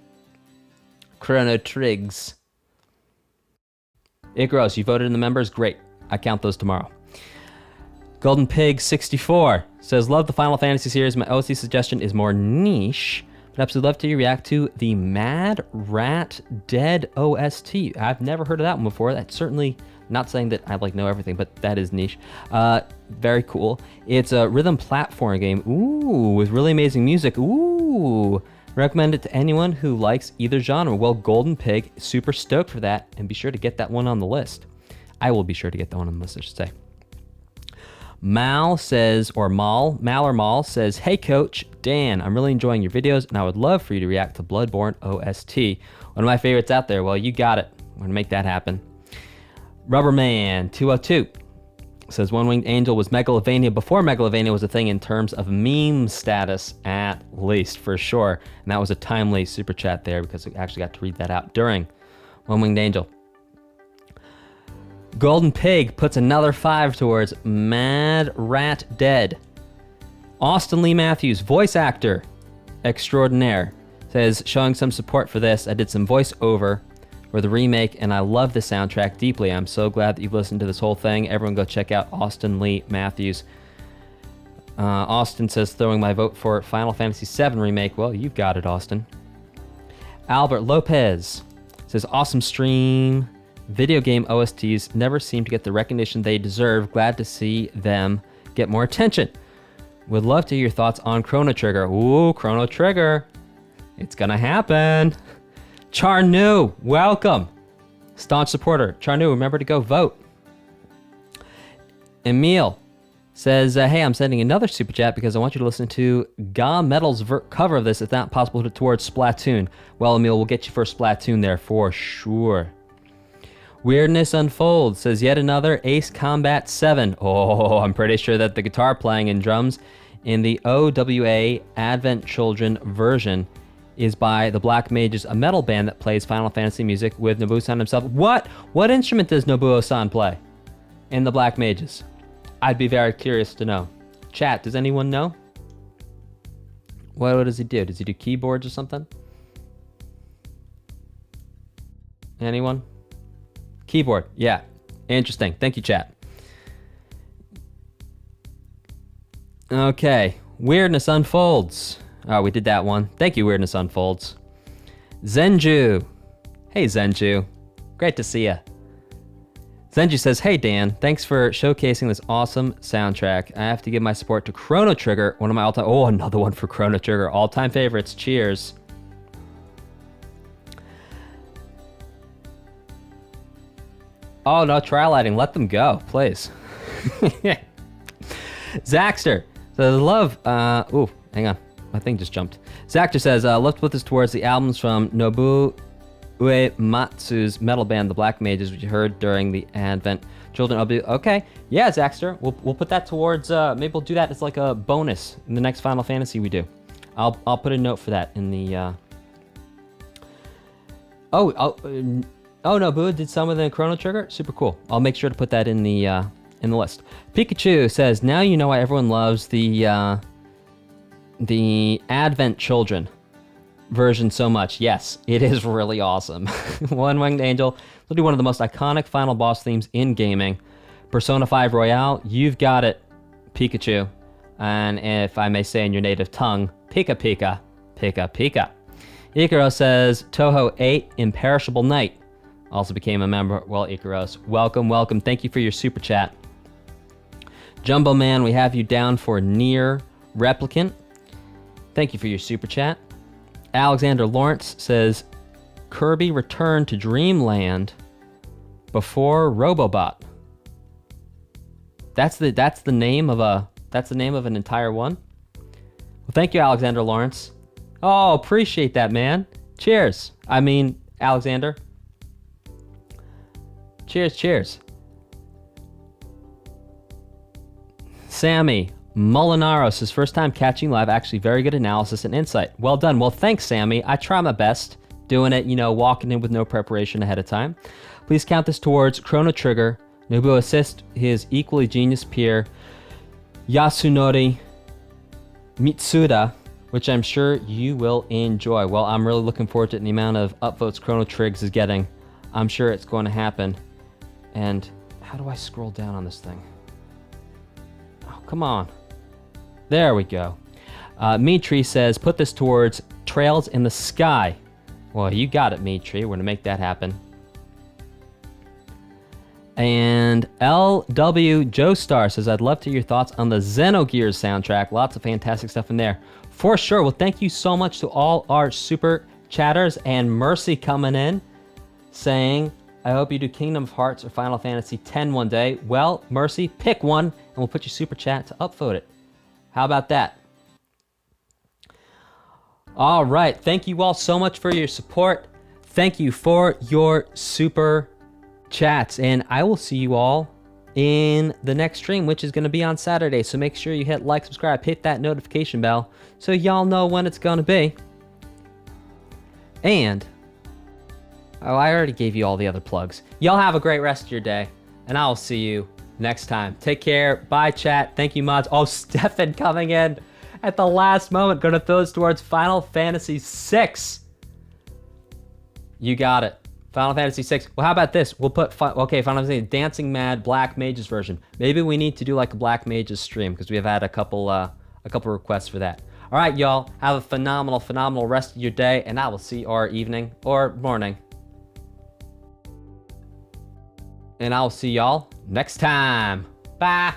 Chrono Trigs. Icaros, you voted in the members? Great. I count those tomorrow. Golden Pig 64 says, love the Final Fantasy series. My OST suggestion is more niche, but absolutely love to react to the Mad Rat Dead OST. I've never heard of that one before. That's certainly not saying that I know everything, but that is niche. Very cool. It's a rhythm platform game. Ooh, with really amazing music. Ooh. Recommend it to anyone who likes either genre. Well, Golden Pig, super stoked for that, and be sure to get that one on the list. I will be sure to get that one on the list, I should say. Mal says, or Mal says, hey Coach Dan, I'm really enjoying your videos, and I would love for you to react to Bloodborne OST. One of my favorites out there. Well, you got it. I'm going to make that happen. Rubberman 202 says, One Winged Angel was Megalovania before Megalovania was a thing in terms of meme status, at least, for sure. And that was a timely super chat there because we actually got to read that out during One Winged Angel. Golden Pig puts another 5 towards Mad Rat Dead. Austin Lee Matthews, voice actor extraordinaire, says, showing some support for this. I did some voiceover for the remake, and I love the soundtrack deeply. I'm so glad that you've listened to this whole thing. Everyone go check out Austin Lee Matthews. Austin says, throwing my vote for Final Fantasy VII Remake. Well, you've got it, Austin. Albert Lopez says, awesome stream. Video game OSTs never seem to get the recognition they deserve. Glad to see them get more attention. Would love to hear your thoughts on Chrono Trigger. Ooh, Chrono Trigger. It's gonna happen. Charnu, welcome. Staunch supporter. Charnu, remember to go vote. Emil says, hey, I'm sending another super chat because I want you to listen to Ga Metal's cover of this. If not possible, put it towards Splatoon. Well, Emil, we'll get you for Splatoon there for sure. Weirdness Unfolds says, yet another Ace Combat 7. Oh, I'm pretty sure that the guitar playing and drums in the OWA Advent Children version is by the Black Mages, a metal band that plays Final Fantasy music with Nobuo-san himself. What? What instrument does Nobuo-san play in the Black Mages? I'd be very curious to know. Chat, does anyone know? What does he do? Does he do keyboards or something? Anyone? Keyboard, yeah. Interesting. Thank you, chat. Okay. Weirdness Unfolds. Oh, we did that one. Thank you, Weirdness Unfolds. Zenju. Hey, Zenju. Great to see ya. Zenju says, hey, Dan. Thanks for showcasing this awesome soundtrack. I have to give my support to Chrono Trigger, one of my all-time... Oh, another one for Chrono Trigger. All-time favorites. Cheers. Oh, no, trial lighting. Let them go, please. Zaxter says, love... ooh, hang on. My thing just jumped. Zaxter says, love to put this towards the albums from Nobuo Uematsu's metal band, The Black Mages, which you heard during the Advent Children. Okay. Yeah, Zaxter. We'll put that towards... maybe we'll do that as like a bonus in the next Final Fantasy we do. I'll put a note for that in the... Oh, no, Boo did some of the Chrono Trigger? Super cool. I'll make sure to put that in the list. Pikachu says, now you know why everyone loves the Advent Children version so much. Yes, it is really awesome. One Winged Angel, literally one of the most iconic final boss themes in gaming. Persona 5 Royale, you've got it, Pikachu. And if I may say in your native tongue, Pika Pika, Pika Pika. Icaro says, Toho 8, Imperishable Night. Also became a member. Well, Icaros, welcome, welcome. Thank you for your super chat. Jumbo Man, we have you down for Nier Replicant. Thank you for your super chat. Alexander Lawrence says, Kirby returned to Dreamland before Robobot. That's the name of an entire one. Well, thank you, Alexander Lawrence. Oh, appreciate that, man. Cheers. I mean, Alexander. Cheers, cheers. Sammy Molinaros, his first time catching live. Actually, very good analysis and insight. Well done. Well, thanks, Sammy. I try my best doing it, walking in with no preparation ahead of time. Please count this towards Chrono Trigger. Nobu assist his equally genius peer, Yasunori Mitsuda, which I'm sure you will enjoy. Well, I'm really looking forward to it, and the amount of upvotes Chrono Triggs is getting. I'm sure it's going to happen. And how do I scroll down on this thing? Oh, come on. There we go. Mitri says, put this towards Trails in the Sky. Well, you got it, Mitri. We're going to make that happen. And LW Joestar says, I'd love to hear your thoughts on the Xenogears soundtrack. Lots of fantastic stuff in there. For sure. Well, thank you so much to all our super chatters, and Mercy coming in saying, I hope you do Kingdom of Hearts or Final Fantasy X one day. Well, Mercy, pick one, and we'll put your super chat to upvote it. How about that? All right. Thank you all so much for your support. Thank you for your super chats, and I will see you all in the next stream, which is going to be on Saturday. So make sure you hit like, subscribe, hit that notification bell so y'all know when it's going to be. And oh, I already gave you all the other plugs. Y'all have a great rest of your day, and I will see you next time. Take care. Bye, chat. Thank you, mods. Oh, Stefan coming in at the last moment. Going to throw this towards Final Fantasy VI. You got it. Final Fantasy VI. Well, how about this? We'll put, Final Fantasy Dancing Mad Black Mages version. Maybe we need to do like a Black Mages stream, because we have had a couple requests for that. All right, y'all. Have a phenomenal rest of your day, and I will see you, or evening, or morning. And I'll see y'all next time. Bye.